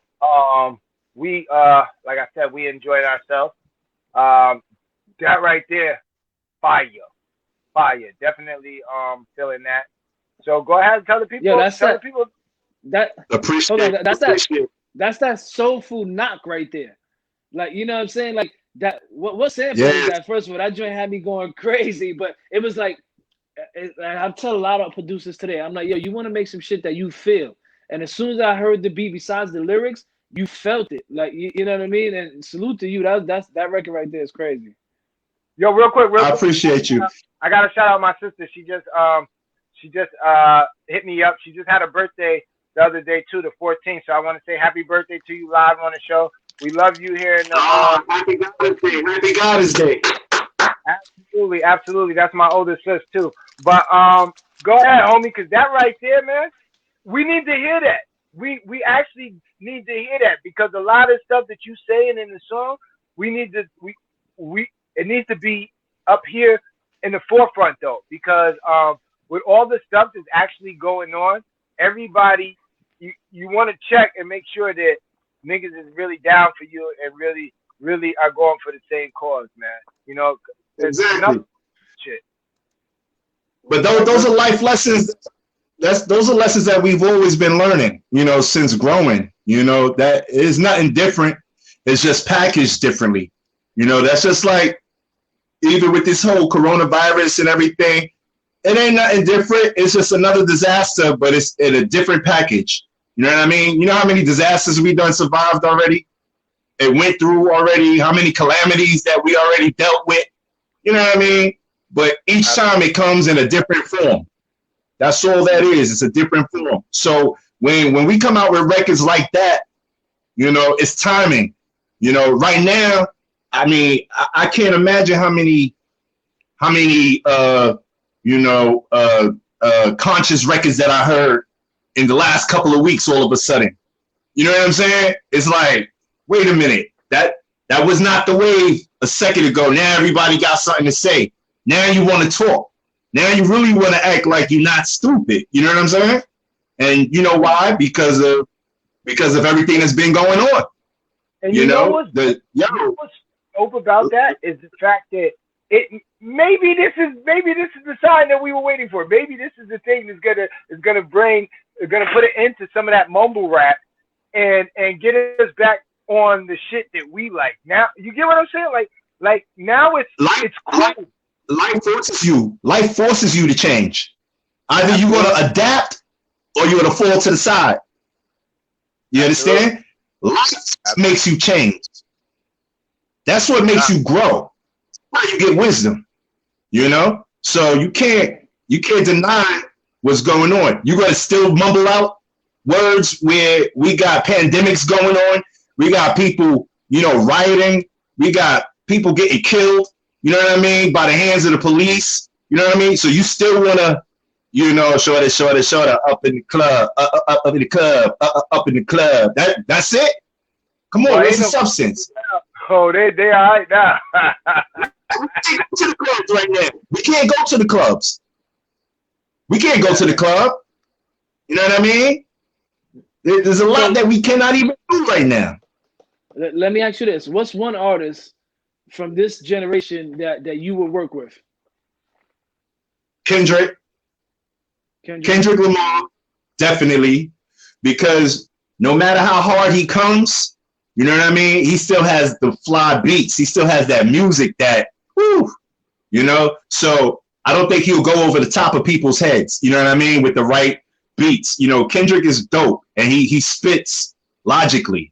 We like I said, we enjoyed ourselves. That right there, fire. Definitely feeling that. So go ahead and tell the people. Yeah, that's tell that. The people. That Appreciate. hold on, that's that. Appreciate. That's that soulful knock right there. Like, you know what I'm saying? Like that. What sample is that? First of all, that joint had me going crazy. But it was like, I tell a lot of producers today, I'm like, yo, you want to make some shit that you feel. And as soon as I heard the beat, besides the lyrics, you felt it. Like, you know what I mean? And salute to you. That record right there is crazy. Yo, real quick. I appreciate you. I gotta shout out my sister. She just hit me up. She just had a birthday the other day too, the 14th. So I want to say happy birthday to you live on the show. We love you here in the Happy God's Day. Happy God's Day. Absolutely. That's my older sis too. But go ahead, homie, because that right there, man, we need to hear that. We actually need to hear that because a lot of stuff that you saying in the song, it needs to be up here in the forefront though, because with all the stuff that's actually going on, everybody you want to check and make sure that niggas is really down for you and really are going for the same cause, man. You know, exactly. Shit. But those are life lessons. Those are lessons that we've always been learning, you know, since growing. You know, that is nothing different. It's just packaged differently. You know, that's just like even with this whole coronavirus and everything, it ain't nothing different. It's just another disaster, but it's in a different package. You know what I mean? You know how many disasters we done survived already? It went through already, how many calamities that we already dealt with. You know what I mean? But each time it comes in a different form. That's all that is. It's a different form. So when we come out with records like that, you know, it's timing. You know, right now, I mean, I can't imagine how many conscious records that I heard in the last couple of weeks all of a sudden. You know what I'm saying? It's like, wait a minute, that was not the wave a second ago. Now everybody got something to say. Now you want to talk. Now you really want to act like you're not stupid. You know what I'm saying? And you know why? Because of everything that's been going on. And you know what's dope about that is the fact that maybe this is the sign that we were waiting for. Maybe this is the thing that's gonna put an end to some of that mumble rap and get us back on the shit that we like. Now you get what I'm saying? Like now it's cool. Life forces you to change. Either you're gonna adapt or you're gonna fall to the side. You understand? Life makes you change. That's what makes you grow. How you get wisdom. You know? So you can't deny what's going on. You're gonna still mumble out words where we got pandemics going on, we got people, you know, rioting, we got people getting killed, you know what I mean, by the hands of the police, you know what I mean? So you still wanna, you know, shorty, up in the club, up in the club. That's it? Come on, where's the substance? Oh, they all right now. We can't go to the clubs right now. We can't go to the clubs. We can't go to the club. You know what I mean? There's a lot that we cannot even do right now. Let me ask you this: what's one artist from this generation that you would work with? Kendrick Lamar, definitely, because no matter how hard he comes, you know what I mean? He still has the fly beats. He still has that music that, whoo, you know? So I don't think he'll go over the top of people's heads, you know what I mean? With the right beats. You know, Kendrick is dope, and he spits logically,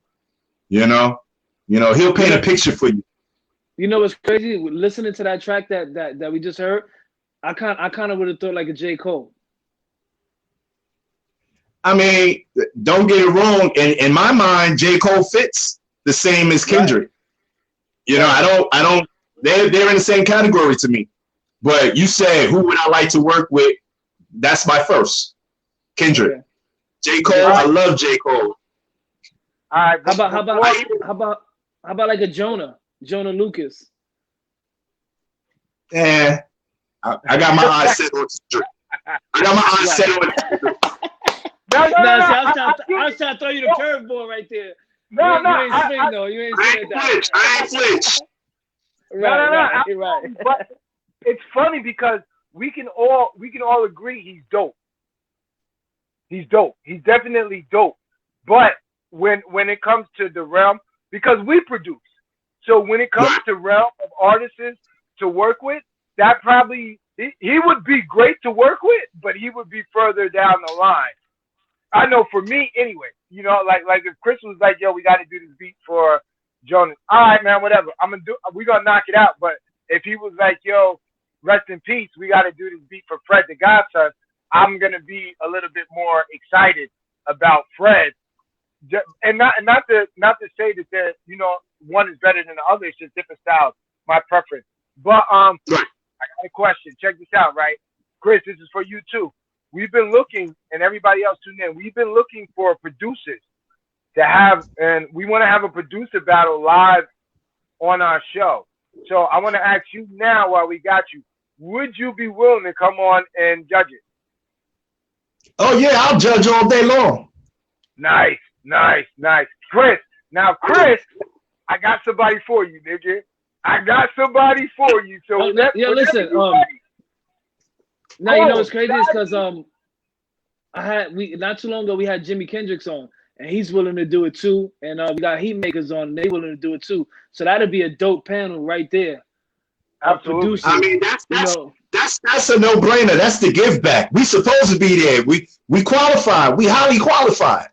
you know? He'll paint a picture for you. You know what's crazy? Listening to that track that we just heard, I kind of would have thought like a J. Cole. I mean, don't get it wrong. In my mind, J. Cole fits the same as Kendrick. Right. You know, I don't. They're in the same category to me. But you said, who would I like to work with? That's my first. Kendrick. Okay. J. Cole. Yeah. I love J. Cole. All right. How about like a Jonah Lucas? Yeah, I got my eyes set on Kendrick. I got my eyes set on Kendrick. I was trying to throw you the curveball right there. You ain't swing though. You ain't swing that. I ain't flinch. Right. But it's funny because we can all agree he's dope. He's dope. He's definitely dope. But when it comes to the realm, because we produce, so when it comes to realm of artists to work with, that probably he would be great to work with, but he would be further down the line. I know for me anyway, you know, like if Chris was like, yo, we got to do this beat for Jonas. All right, man, whatever. We're going to knock it out. But if he was like, yo, rest in peace, we got to do this beat for Fred the Godson, I'm going to be a little bit more excited about Fred. And not to say that they're, you know, one is better than the other. It's just different styles, my preference. But I got a question. Check this out, right? Chris, this is for you too. We've been looking, and everybody else tune in, we've been looking for producers to have, and we want to have a producer battle live on our show. So I want to ask you now while we got you, would you be willing to come on and judge it? Oh, yeah, I'll judge all day long. Nice. Chris, I got somebody for you, nigga. I got somebody for you. So listen, now you know what's crazy is because not too long ago we had Jimi Kendrix on, and he's willing to do it too, and we got Heatmakers on, and they willing to do it too. So that'd be a dope panel right there. Absolutely. I mean, that's a no-brainer. That's the give back. We supposed to be there. We qualified. We highly qualified.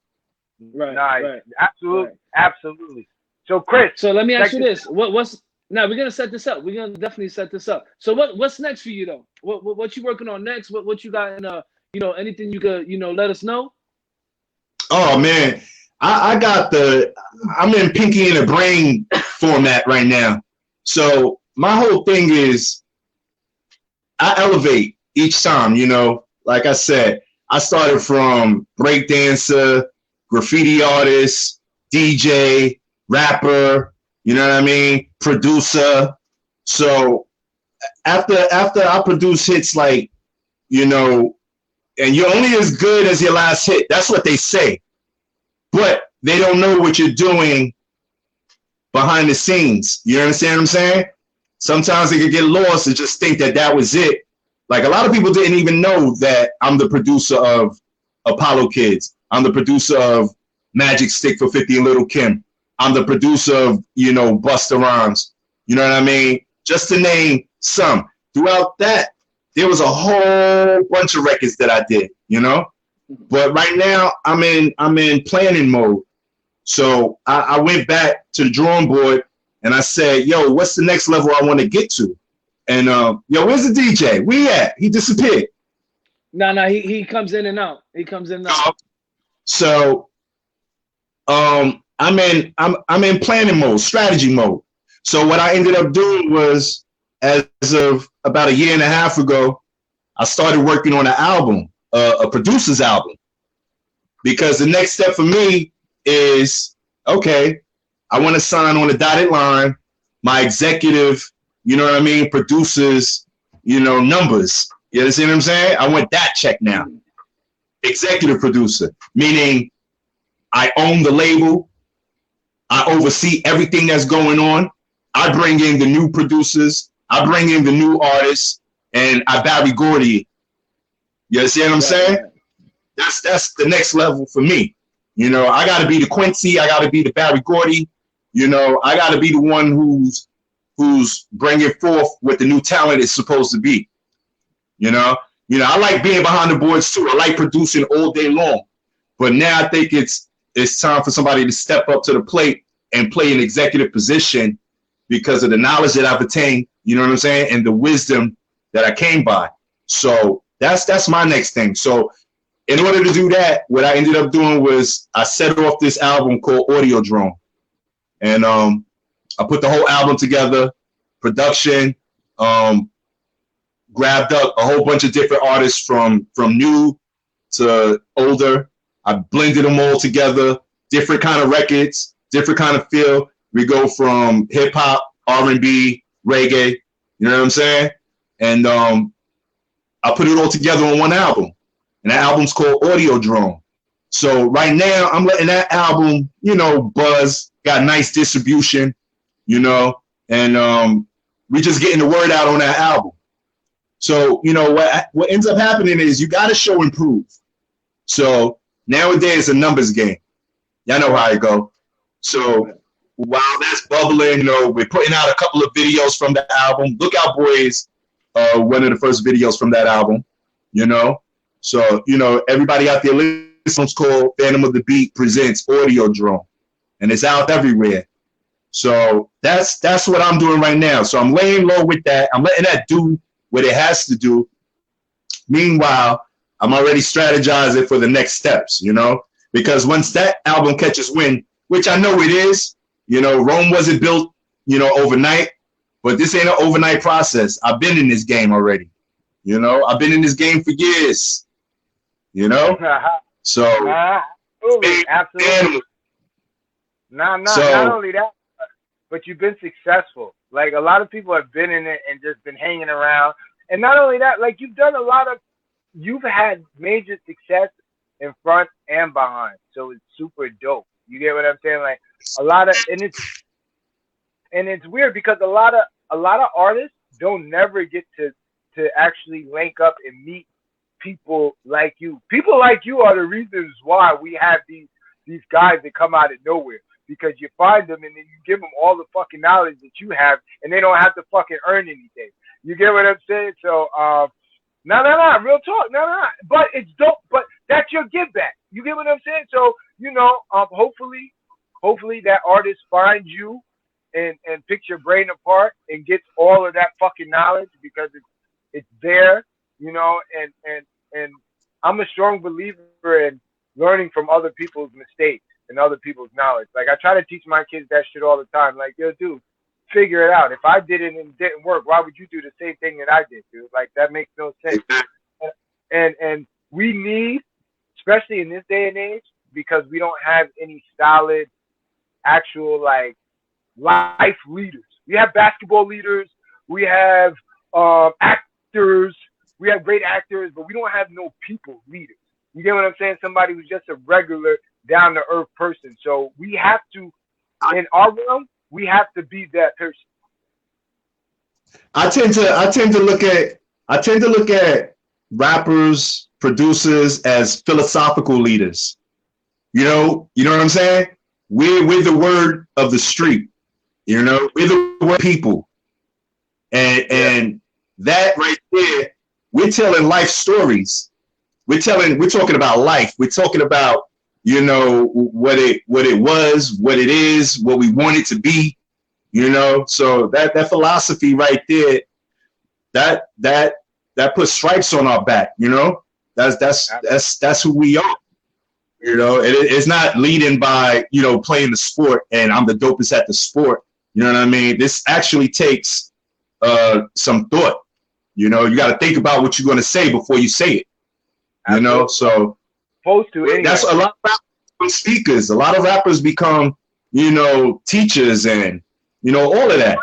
Right. Nice. Right. Absolutely. So Chris. So let me ask you this: what's now? We're gonna set this up. We're gonna definitely set this up. So what's next for you though? What you working on next? What you got in anything you could let us know? Oh man, I'm in Pinky in the Brain format right now. So my whole thing is I elevate each time. You know, like I said, I started from breakdancer, graffiti artist, DJ, rapper, you know what I mean? Producer. So after I produce hits like, you know, and you're only as good as your last hit. That's what they say. But they don't know what you're doing behind the scenes. You understand what I'm saying? Sometimes they could get lost and just think that was it. Like a lot of people didn't even know that I'm the producer of Apollo Kids. I'm the producer of Magic Stick for 50 and Little Kim. I'm the producer of, you know, Busta Rhymes. You know what I mean? Just to name some. Throughout that, there was a whole bunch of records that I did, you know? But right now, I'm in planning mode. So I went back to the drawing board and I said, yo, what's the next level I want to get to? And, yo, where's the DJ? Where he at? He disappeared. No, he comes in and out. So I'm in planning mode, strategy mode. So what I ended up doing was, as of about a year and a half ago, I started working on an album, a producer's album, because the next step for me is, okay, I want to sign on a dotted line, my executive, you know what I mean, producers, you know, numbers. You understand what I'm saying? I want that check now. Executive producer, meaning I own the label. I oversee everything that's going on. I bring in the new producers. I bring in the new artists, and I Barry Gordy. You understand what I'm saying? That's the next level for me. You know, I got to be the Quincy. I got to be the Barry Gordy. You know, I got to be the one who's bringing forth what the new talent is supposed to be. You know, I like being behind the boards too. I like producing all day long. But now I think it's time for somebody to step up to the plate and play an executive position because of the knowledge that I've attained, you know what I'm saying, and the wisdom that I came by. So that's my next thing. So in order to do that, what I ended up doing was I set off this album called Audiodrome. And I put the whole album together, production, grabbed up a whole bunch of different artists from new to older. I blended them all together, different kind of records, different kind of feel. We go from hip hop, R&B, reggae, you know what I'm saying? And I put it all together on one album. And that album's called Audiodrome. So right now I'm letting that album, you know, buzz, got nice distribution, you know, and we just getting the word out on that album. So, you know, what ends up happening is you got to show and prove. So nowadays it's a numbers game. Y'all know how it go. So while that's bubbling, you know, we're putting out a couple of videos from the album. Lookout Boys, one of the first videos from that album, you know. So, you know, everybody out there listening, it's called Fantom of the Beat presents Audiodrome, and it's out everywhere. So that's what I'm doing right now. So I'm laying low with that. I'm letting that do what it has to do. Meanwhile, I'm already strategizing for the next steps, you know, because once that album catches wind, which I know it is, you know, Rome wasn't built, you know, overnight, but this ain't an overnight process. I've been in this game already, you know, I've been in this game for years, you know, so absolutely. Not only that, but you've been successful. Like a lot of people have been in it and just been hanging around. And not only that, like you've had major success in front and behind. So it's super dope. You get what I'm saying? Like and it's weird because a lot of artists don't never get to actually link up and meet people like you. People like you are the reasons why we have these guys that come out of nowhere. Because you find them and then you give them all the fucking knowledge that you have and they don't have to fucking earn anything. You get what I'm saying? So, real talk. But it's dope. But that's your give back. You get what I'm saying? So, you know, hopefully that artist finds you and picks your brain apart and gets all of that fucking knowledge because it's there, you know, and I'm a strong believer in learning from other people's mistakes and other people's knowledge. Like I try to teach my kids that shit all the time. Like, yo, dude, figure it out. If I did it and it didn't work, why would you do the same thing that I did, dude? Like that makes no sense. And we need, especially in this day and age, because we don't have any solid, actual like life leaders. We have basketball leaders, we have actors, we have great actors, but we don't have no people leaders. You get what I'm saying? Somebody who's just a regular down to earth person. So we have to, in our realm, we have to be that person. I tend to look at rappers, producers as philosophical leaders. You know what I'm saying? We're the word of the street. You know, we're the word people. And that right there, we're telling life stories. We're talking about life. We're talking about, you know, what it was, what it is, what we want it to be, you know. So that philosophy right there, that puts stripes on our back, you know. That's who we are. You know, it's not leading by, you know, playing the sport and I'm the dopest at the sport. You know what I mean? This actually takes some thought. You know, you got to think about what you're going to say before you say it. You know, so supposed to anyway. That's a lot of rappers, speakers. A lot of rappers become, you know, teachers and, you know, all of that.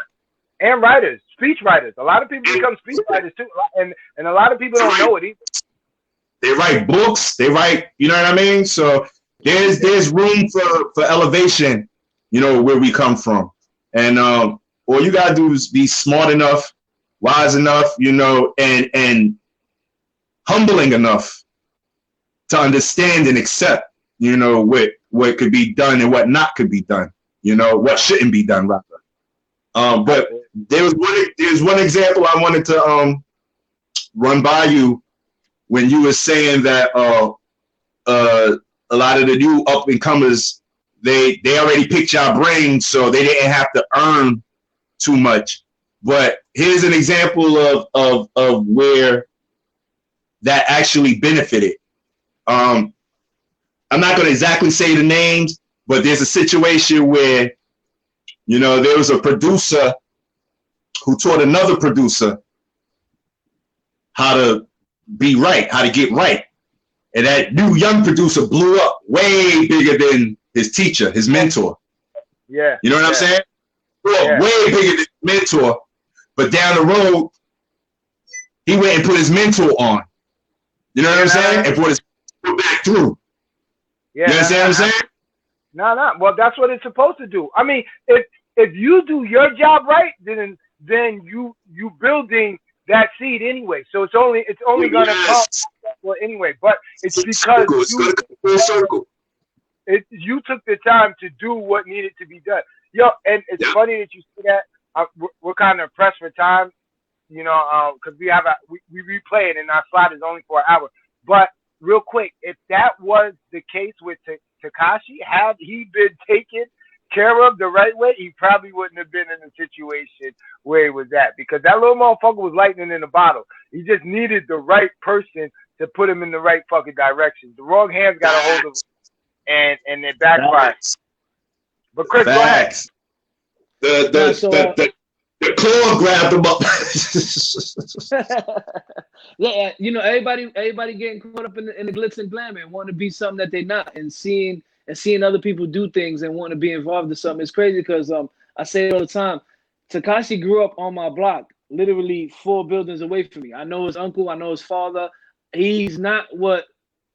And writers. speech writers. A lot of people become speech writers too, and a lot of people don't know it either. They write books. They write, you know what I mean? So there's room for elevation, you know, where we come from. And all you gotta do is be smart enough, wise enough, you know, and humbling enough to understand and accept, you know, what could be done and what not could be done, you know, what shouldn't be done, rather. But there's one example I wanted to run by you when you were saying that a lot of the new up and comers, they already picked your brain, so they didn't have to earn too much. But here's an example of where that actually benefited. I'm not going to exactly say the names, but there's a situation where, you know, there was a producer who taught another producer how to be right, how to get right. And that new young producer blew up way bigger than his teacher, his mentor. Yeah. You know what I'm saying? Blew up way bigger than his mentor. But down the road, he went and put his mentor on. You know what I'm saying? And put his back through. Yeah. You understand what I'm saying? No. Well, that's what it's supposed to do. I mean, if you do your job right, then you building that seed anyway. So it's only gonna come well anyway. But it's because you took the time to do what needed to be done. Yo, and it's funny that you say that. We're kind of impressed for time, you know, because we replay it and our slot is only for an hour. But real quick, if that was the case with Tekashi, had he been taken care of the right way, he probably wouldn't have been in the situation where he was at, because that little motherfucker was lightning in a bottle. He just needed the right person to put him in the right fucking direction. The wrong hands got a hold of him, and it backfired. But Chris, go ahead. The claw grabbed him up. Yeah, you know, everybody getting caught up in the glitz and glamour and want to be something that they're not, and seeing other people do things and want to be involved in something. It's crazy because I say it all the time. Tekashi grew up on my block, literally 4 buildings away from me. I know his uncle, I know his father. He's not what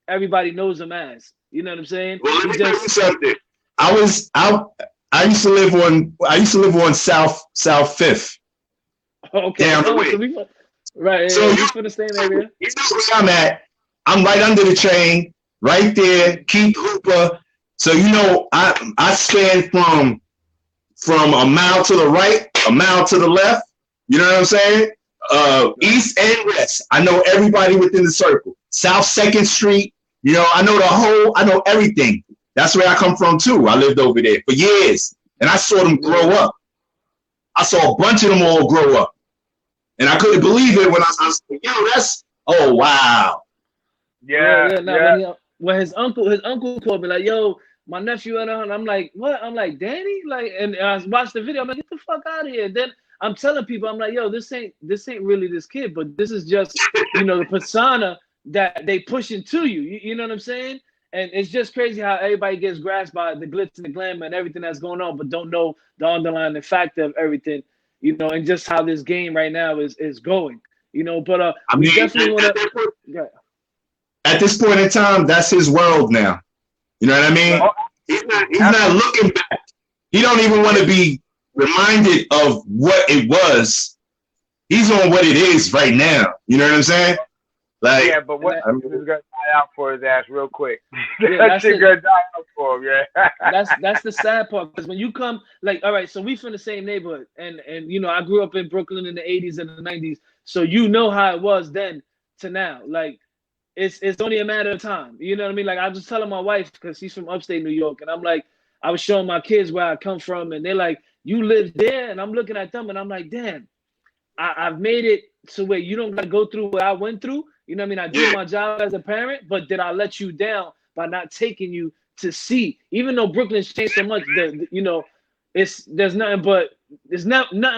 everybody knows him as. You know what I'm saying? Well, let me tell you something. I used to live on South Fifth. Okay. Down the way. So right. So you for the same area. You know where I'm at. I'm right under the train, right there. Keith Hooper. So you know, I span from a mile to the right, a mile to the left. You know what I'm saying? East and west. I know everybody within the circle. South 2nd Street. You know, I know everything. That's where I come from too. I lived over there for years, and I saw them grow up. I saw a bunch of them all grow up, and I couldn't believe it when I was like, yo, oh wow. When his uncle called me like, yo, my nephew and I'm like, what? I'm like, Danny? Like, and I watched the video. I'm like, get the fuck out of here. And then I'm telling people, I'm like, yo, this ain't really this kid, but this is just, you know, the persona that they pushing to you. You know what I'm saying? And it's just crazy how everybody gets grasped by the glitz and the glamour and everything that's going on, but don't know the underlying fact of everything, you know, and just how this game right now is going, you know. But we definitely want to. At this point in time, that's his world now. You know what I mean? He's not looking back. He don't even want to be reminded of what it was. He's on what it is right now. You know what I'm saying? Like, yeah, but what is gonna die out for his ass real quick. That shit gonna die out for him, yeah. That's the sad part, because when you come, like, all right, so we from the same neighborhood, and you know, I grew up in Brooklyn in the 80s and the 90s, so you know how it was then to now. Like, it's only a matter of time. You know what I mean? Like, I was just telling my wife, because she's from upstate New York, and I'm like, I was showing my kids where I come from, and they're like, you live there? And I'm looking at them, and I'm like, damn, I've made it to where you don't gotta go through what I went through. You know what I mean? I do my job as a parent, but did I let you down by not taking you to see? Even though Brooklyn's changed so much, you know, there's nothing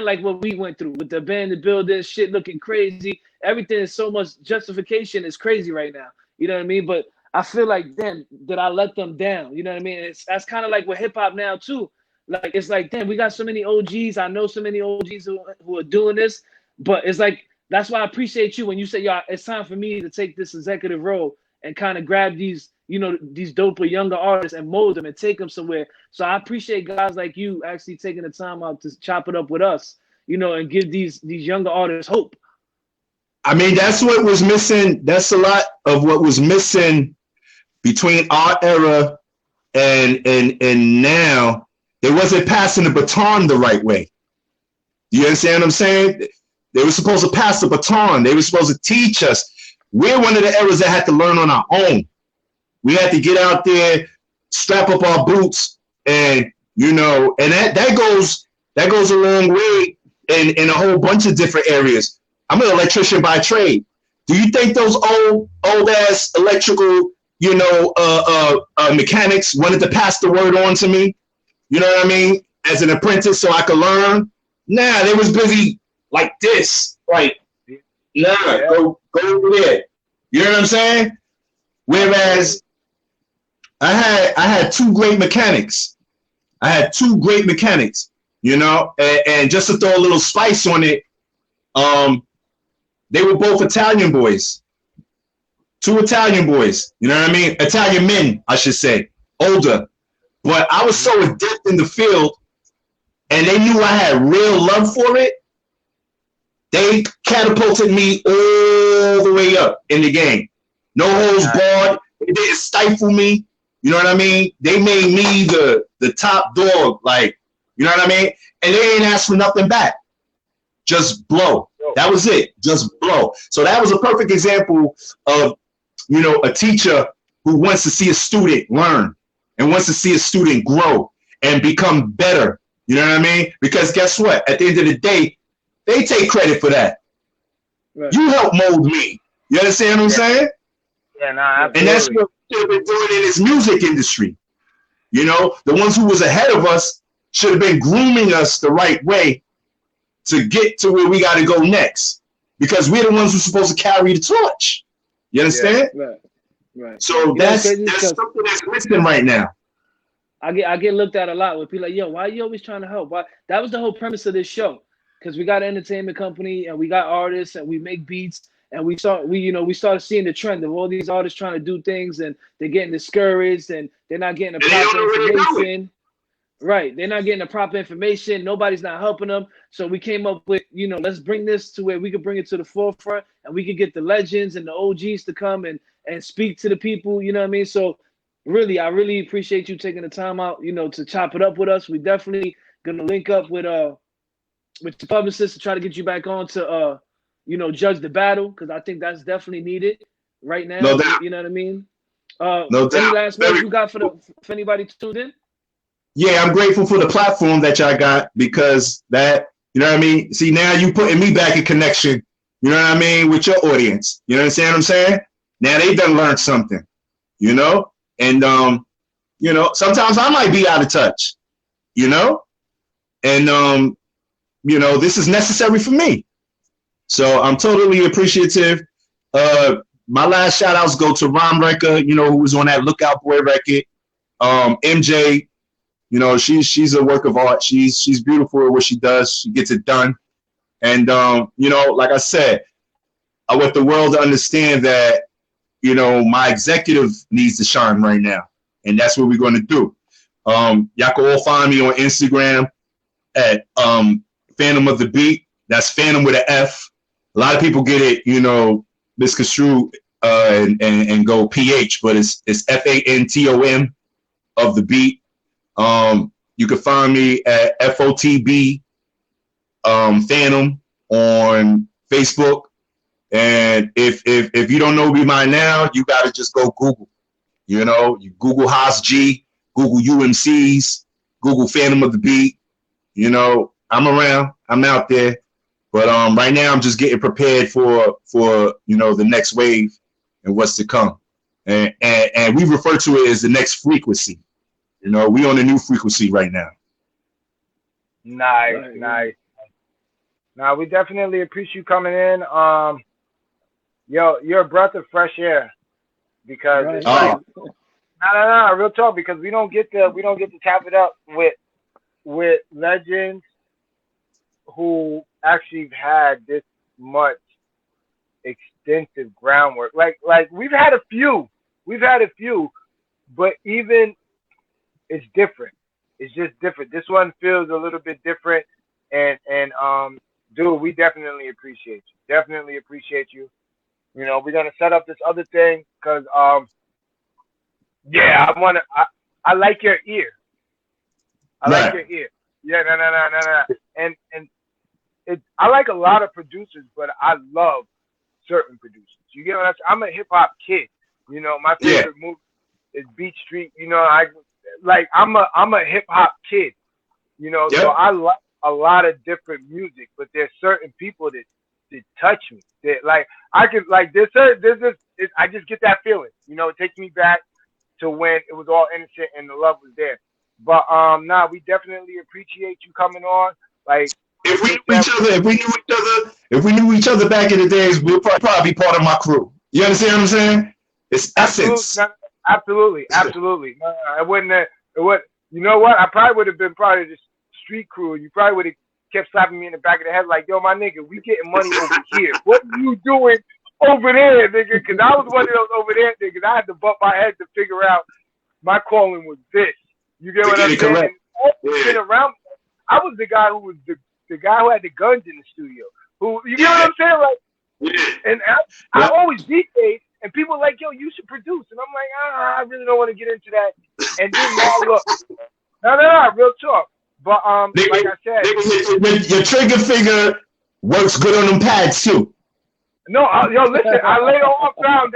like what we went through with the abandoned buildings, shit looking crazy. Everything is so much justification is crazy right now. You know what I mean? But I feel like, damn, did I let them down? You know what I mean? That's kind of like with hip hop now too. Like it's like, damn, we got so many OGs. I know so many OGs who are doing this, but it's like that's why I appreciate you when you say, "Yo, it's time for me to take this executive role and kind of grab these, you know, these doper younger artists and mold them and take them somewhere." So I appreciate guys like you actually taking the time out to chop it up with us, you know, and give these younger artists hope. I mean, that's what was missing. That's a lot of what was missing between our era and now. They wasn't passing the baton the right way. You understand what I'm saying? They were supposed to pass the baton. They were supposed to teach us. We're one of the eras that had to learn on our own. We had to get out there, strap up our boots, and you know, and that goes a long way in a whole bunch of different areas. I'm an electrician by trade. Do you think those old ass electrical, you know, mechanics wanted to pass the word on to me? You know what I mean? As an apprentice, so I could learn. Nah, they was busy like this. Like, nah, go over there. You know what I'm saying? Whereas I had two great mechanics. You know, and just to throw a little spice on it, they were both Italian boys. Two Italian boys. You know what I mean? Italian men, I should say, older. But I was so adept in the field, and they knew I had real love for it. They catapulted me all the way up in the game. No holds barred. They didn't stifle me. You know what I mean? They made me the top dog. Like, you know what I mean? And they ain't asked for nothing back. Just blow. That was it. Just blow. So that was a perfect example of, you know, a teacher who wants to see a student learn and wants to see a student grow and become better. You know what I mean? Because guess what? At the end of the day, they take credit for that. Right. You helped mold me. You understand what I'm saying? Yeah, nah, absolutely. And that's what we've been doing in this music industry. You know, the ones who was ahead of us should have been grooming us the right way to get to where we got to go next. Because we're the ones who's supposed to carry the torch. You understand? Yeah, right. So that's something that's missing right now. I get looked at a lot with people like, yo, why are you always trying to help? Why? That was the whole premise of this show, because we got an entertainment company and we got artists and we make beats, and we started seeing the trend of all these artists trying to do things and they're getting discouraged and they're not getting the proper information. Right, they're not getting the proper information. Nobody's not helping them. So we came up with, you know, let's bring this to where we could bring it to the forefront and we could get the legends and the OGs to come and speak to the people. You know what I mean? So really, I really appreciate you taking the time out, you know, to chop it up with us. We definitely gonna link up with the publicist to try to get you back on to you know, judge the battle, because I think that's definitely needed right now. No doubt. You know what I mean? No doubt. Any last words you got for anybody tuned in? Yeah, I'm grateful for the platform that y'all got, because that, you know what I mean? See, now you putting me back in connection, you know what I mean, with your audience. You understand what I'm saying? Now they done learned something, you know? And, you know, sometimes I might be out of touch, you know? And, you know, this is necessary for me. So I'm totally appreciative. My last shout outs go to Ron Recker, you know, who was on that Lookout Boy record. MJ, you know, she's a work of art. She's beautiful at what she does. She gets it done. And, you know, like I said, I want the world to understand that, you know, my executive needs to shine right now. And that's what we're going to do. Y'all can all find me on Instagram at Fantom of the Beat. That's Fantom with an F. A lot of people get it, you know, misconstrued and go PH, but it's FANTOM of the Beat. You can find me at FOTB Fantom on Facebook. And if you don't know me by now, you got to just go Google. You know, you Google Haas G, Google UMCs, Google Fantom of the Beat. You know, I'm around, I'm out there. But right now I'm just getting prepared for you know, the next wave and what's to come. And we refer to it as the next frequency. You know, we on a new frequency right now. Nice. Now we definitely appreciate you coming in. Yo, you're a breath of fresh air, because it's like, no, real talk, because we don't get to tap it up with with legends who actually had this much extensive groundwork. Like we've had a few, but even it's different. It's just different. This one feels a little bit different, and dude, we definitely appreciate you. Definitely appreciate you. You know, we're gonna set up this other thing because yeah, I like your ear. I like your ear. Yeah, no. And I like a lot of producers, but I love certain producers. You get what I'm saying? I'm a hip hop kid. You know, my favorite movie is Beat Street. You know, I'm a hip hop kid. You know, so I like a lot of different music, but there's certain people that touch me. That like I could like I just get that feeling. You know, it takes me back to when it was all innocent and the love was there. But we definitely appreciate you coming on. Like if we knew each other back in the days, we'll probably be part of my crew. You understand what I'm saying? It's essence. Absolutely. It wouldn't. You know what? I probably would have been part of the street crew. You probably would have kept slapping me in the back of the head like, "Yo, my nigga, we getting money over here. What are you doing over there, nigga?" Because I was one of those over there niggas. I had to bump my head to figure out my calling was this. You get what I'm saying? Been around. I was the guy who was the guy who had the guns in the studio. Who you get what I'm saying? Like, and I always DJ'd, and people were like, "Yo, you should produce," and I'm like, I really don't want to get into that. And then now look, no, real talk. But like I said, your trigger finger works good on them pads too. No, yo, listen. I later on found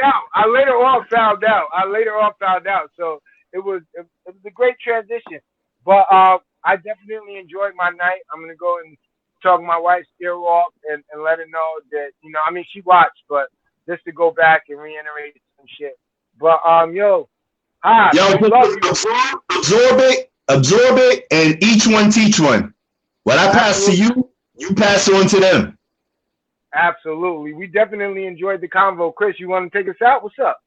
out. So it was a great transition. But I definitely enjoyed my night. I'm gonna go and talk my wife's ear off and let her know that, you know, I mean, she watched, but just to go back and reiterate some shit. But absorb it, and each one teach one. What I pass to you, you pass on to them. Absolutely. We definitely enjoyed the convo. Chris, you want to take us out? What's up?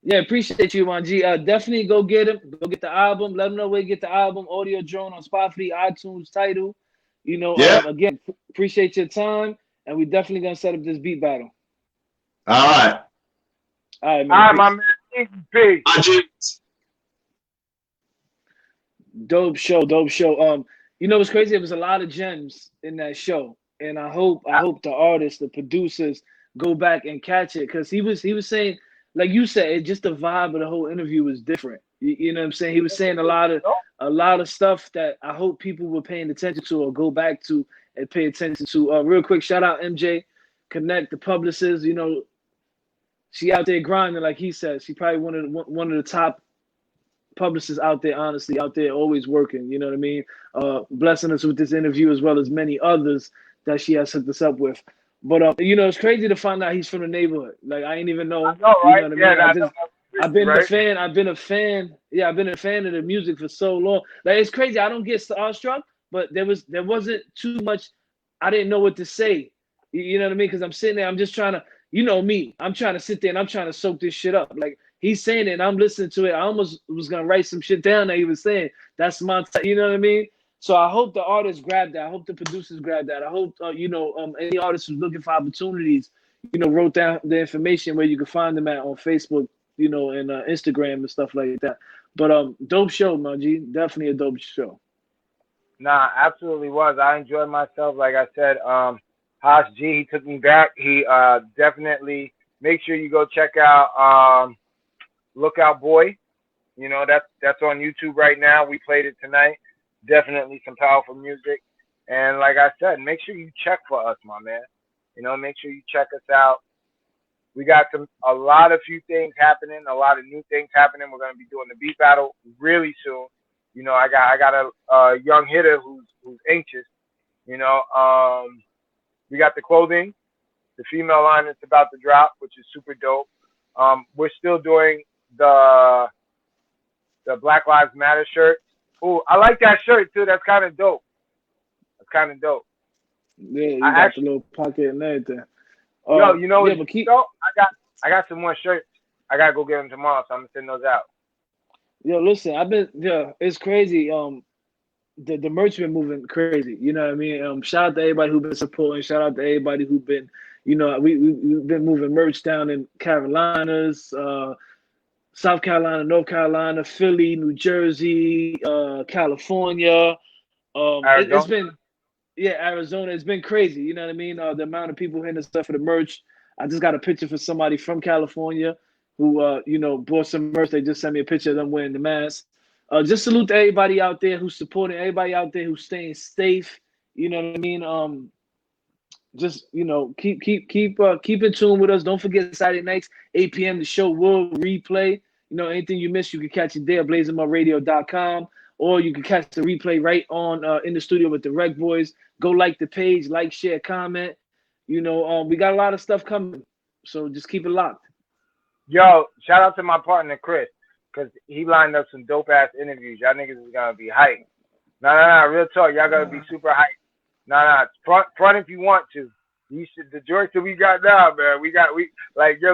Yeah, appreciate you, man. G. Definitely go get him. Go get the album. Let them know where you get the album. Audio Drone on Spotify, iTunes, Tidal. You know, again, appreciate your time, and we definitely gonna set up this beat battle. All right, Man. man. All right, my man. Peace. Dope show. You know what's crazy? There was a lot of gems in that show, and I hope the artists, the producers, go back and catch it, because he was saying, like you said, just the vibe of the whole interview was different. You know what I'm saying? He was saying a lot of stuff that I hope people were paying attention to or go back to and pay attention to. Real quick, shout out MJ Connect, the publicist. You know, she out there grinding, like he said. She probably one of the top publicists out there, honestly, out there always working. You know what I mean? Blessing us with this interview as well as many others that she has hooked us up with. But you know, it's crazy to find out he's from the neighborhood. Like, I ain't even know. I know, right? You know what I mean? I've been right? a fan. I've been a fan. Yeah, I've been a fan of the music for so long. Like, it's crazy. I don't get starstruck, but there wasn't too much. I didn't know what to say. You know what I mean? Because I'm sitting there. I'm just trying to, you know me. I'm trying to sit there and I'm trying to soak this shit up. Like, he's saying it and I'm listening to it. I almost was gonna write some shit down that he was saying. That's my, you know what I mean? So I hope the artists grab that. I hope the producers grab that. I hope any artists who's looking for opportunities, you know, wrote down the information where you can find them at on Facebook, you know, and Instagram and stuff like that. But dope show, man. G. Definitely a dope show. Nah, absolutely was. I enjoyed myself. Like I said, Haas G, he took me back. He definitely, make sure you go check out Lookout Boy. You know, that's on YouTube right now. We played it tonight. Definitely some powerful music. And like I said, make sure you check for us, my man. You know, make sure you check us out. We got a lot of few things happening, a lot of new things happening. We're going to be doing the beat battle really soon. You know, I got a young hitter who's anxious. You know, we got the clothing, the female line that's about to drop, which is super dope. We're still doing the Black Lives Matter shirt. Oh, I like that shirt too. That's kind of dope. Yeah, you got the little pocket and everything. Yo, you know what? I got some more shirts. I gotta go get them tomorrow, so I'm gonna send those out. Yo, listen, it's crazy. the merch been moving crazy. You know what I mean? Shout out to everybody who's been supporting. Shout out to everybody who've been, we've been moving merch down in Carolinas, South Carolina, North Carolina, Philly, New Jersey, California. It's been, Arizona. It's been crazy. You know what I mean? The amount of people hitting us stuff for the merch. I just got a picture for somebody from California who, bought some merch. They just sent me a picture of them wearing the mask. Just salute to everybody out there who's supporting, everybody out there who's staying safe. You know what I mean? Just keep in tune with us. Don't forget Saturday nights, 8 p.m. The show will replay. Anything you miss, you can catch it there, blazingmupradio.com, or you can catch the replay right on in the studio with the RecBoys. Go like the page, like, share, comment. We got a lot of stuff coming, so just keep it locked. Yo, shout out to my partner Chris, because he lined up some dope ass interviews. Y'all niggas is gonna be hyped. Nah, real talk. Y'all gotta be super hyped. Nah, front if you want to. You should. The joints that we got now, man.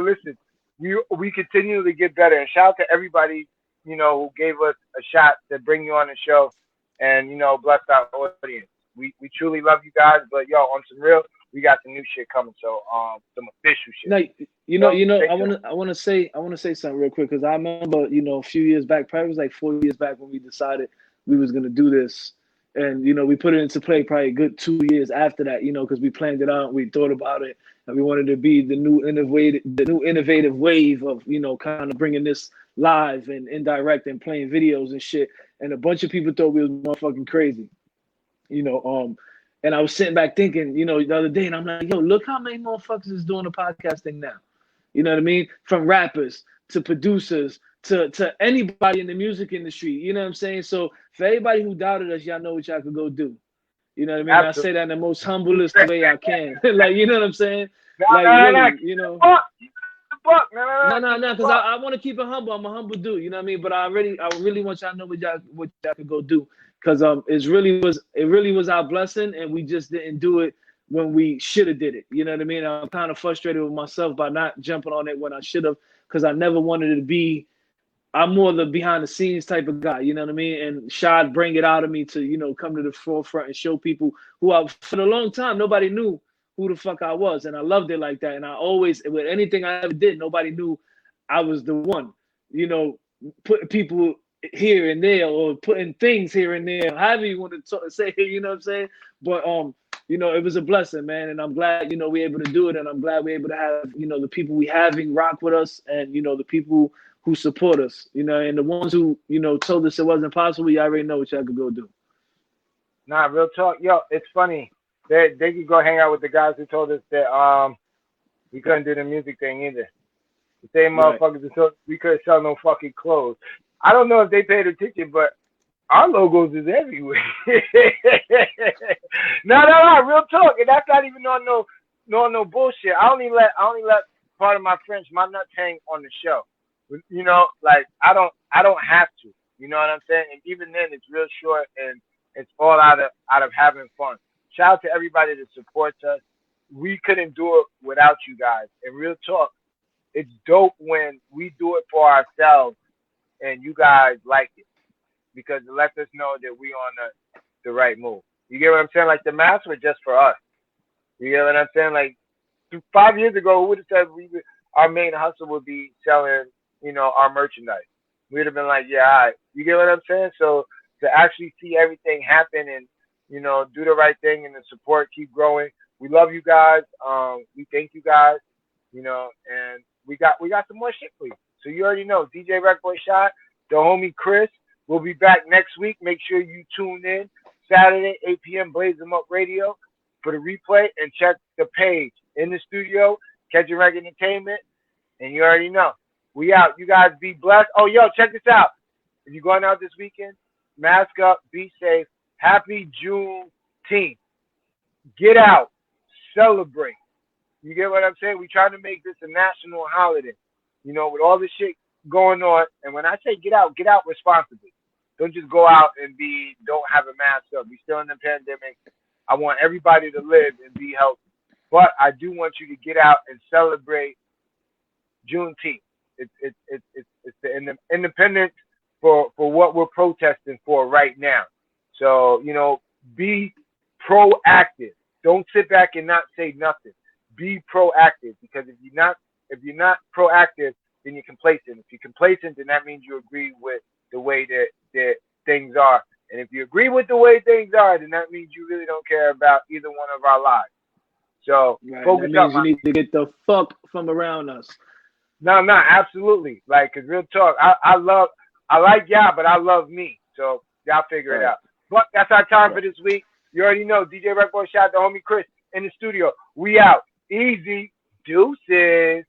Listen, we continually get better. And shout out to everybody, who gave us a shot to bring you on the show, and bless our audience. We truly love you guys, but yo, on some real, we got some new shit coming. So some official shit. No, I want to say something real quick, because I remember, a few years back, probably it was like 4 years back, when we decided we was gonna do this. And, we put it into play probably a good 2 years after that, because we planned it out, we thought about it, and we wanted to be the new innovative wave of, kind of bringing this live and indirect and playing videos and shit. And a bunch of people thought we was motherfucking crazy, and I was sitting back thinking, the other day, and I'm like, yo, look how many motherfuckers is doing the podcast thing now. You know what I mean? From rappers to producers to anybody in the music industry, you know what I'm saying? So for everybody who doubted us, y'all know what y'all could go do. You know what I mean? Absolutely. I say that in the most humblest way I can. Like, you know what I'm saying? No, because I want to keep it humble. I'm a humble dude, you know what I mean? But I really want y'all to know what y'all could go do. Because it really was our blessing, and we just didn't do it when we should have did it. You know what I mean? I'm kind of frustrated with myself by not jumping on it when I should have, because I never wanted it to be. I'm more the behind the scenes type of guy, you know what I mean? And Shad bring it out of me to, come to the forefront and show people who for a long time, nobody knew who the fuck I was. And I loved it like that. And I always, with anything I ever did, nobody knew I was the one, putting people here and there, or putting things here and there, however you want to say it, you know what I'm saying? But, it was a blessing, man. And I'm glad, we're able to do it. And I'm glad we're able to have, the people we having rock with us, and, the people who support us, and the ones who, told us it wasn't possible, you already know what y'all could go do. Nah, real talk. Yo, it's funny. They could go hang out with the guys who told us that we couldn't do the music thing either. The same motherfuckers who told we couldn't sell no fucking clothes. I don't know if they paid attention, but our logos is everywhere. No, real talk. And that's not even on no bullshit. I only let part of my French, my nuts hang on the show. I don't have to, you know what I'm saying? And even then, it's real short, and it's all out of having fun. Shout out to everybody that supports us. We couldn't do it without you guys. And real talk, it's dope when we do it for ourselves and you guys like it, because it lets us know that we on the right move. You get what I'm saying? Like, the masks were just for us. You get what I'm saying? Like, 5 years ago, we would have said our main hustle would be selling, our merchandise. We'd have been like, yeah, all right. You get what I'm saying? So to actually see everything happen and, do the right thing, and the support keep growing. We love you guys. We thank you guys, and we got some more shit for you. So you already know, DJ RecBoy Shot, the homie Chris, will be back next week. Make sure you tune in Saturday, 8 p.m. Blaze 'em Up Radio for the replay, and check the page in the studio, Catch Your Reg Entertainment, and you already know. We out. You guys be blessed. Oh, yo, check this out. If you're going out this weekend, mask up, be safe. Happy Juneteenth. Get out. Celebrate. You get what I'm saying? We're trying to make this a national holiday, with all this shit going on. And when I say get out responsibly. Don't just go out and don't have a mask up. We're still in the pandemic. I want everybody to live and be healthy. But I do want you to get out and celebrate Juneteenth. It's the independence for what we're protesting for right now. So, you know, be proactive. Don't sit back and not say nothing. Be proactive, because if you're not proactive, then you're complacent. If you're complacent, then that means you agree with the way that things are. And if you agree with the way things are, then that means you really don't care about either one of our lives. So focus that means you need to get the fuck from around us. No, absolutely. Like, cause real talk, I like y'all, but I love me. So y'all figure it out. But that's our time for this week. You already know, DJ RecBoys, shout out to homie Chris in the studio. We out. Easy. Deuces.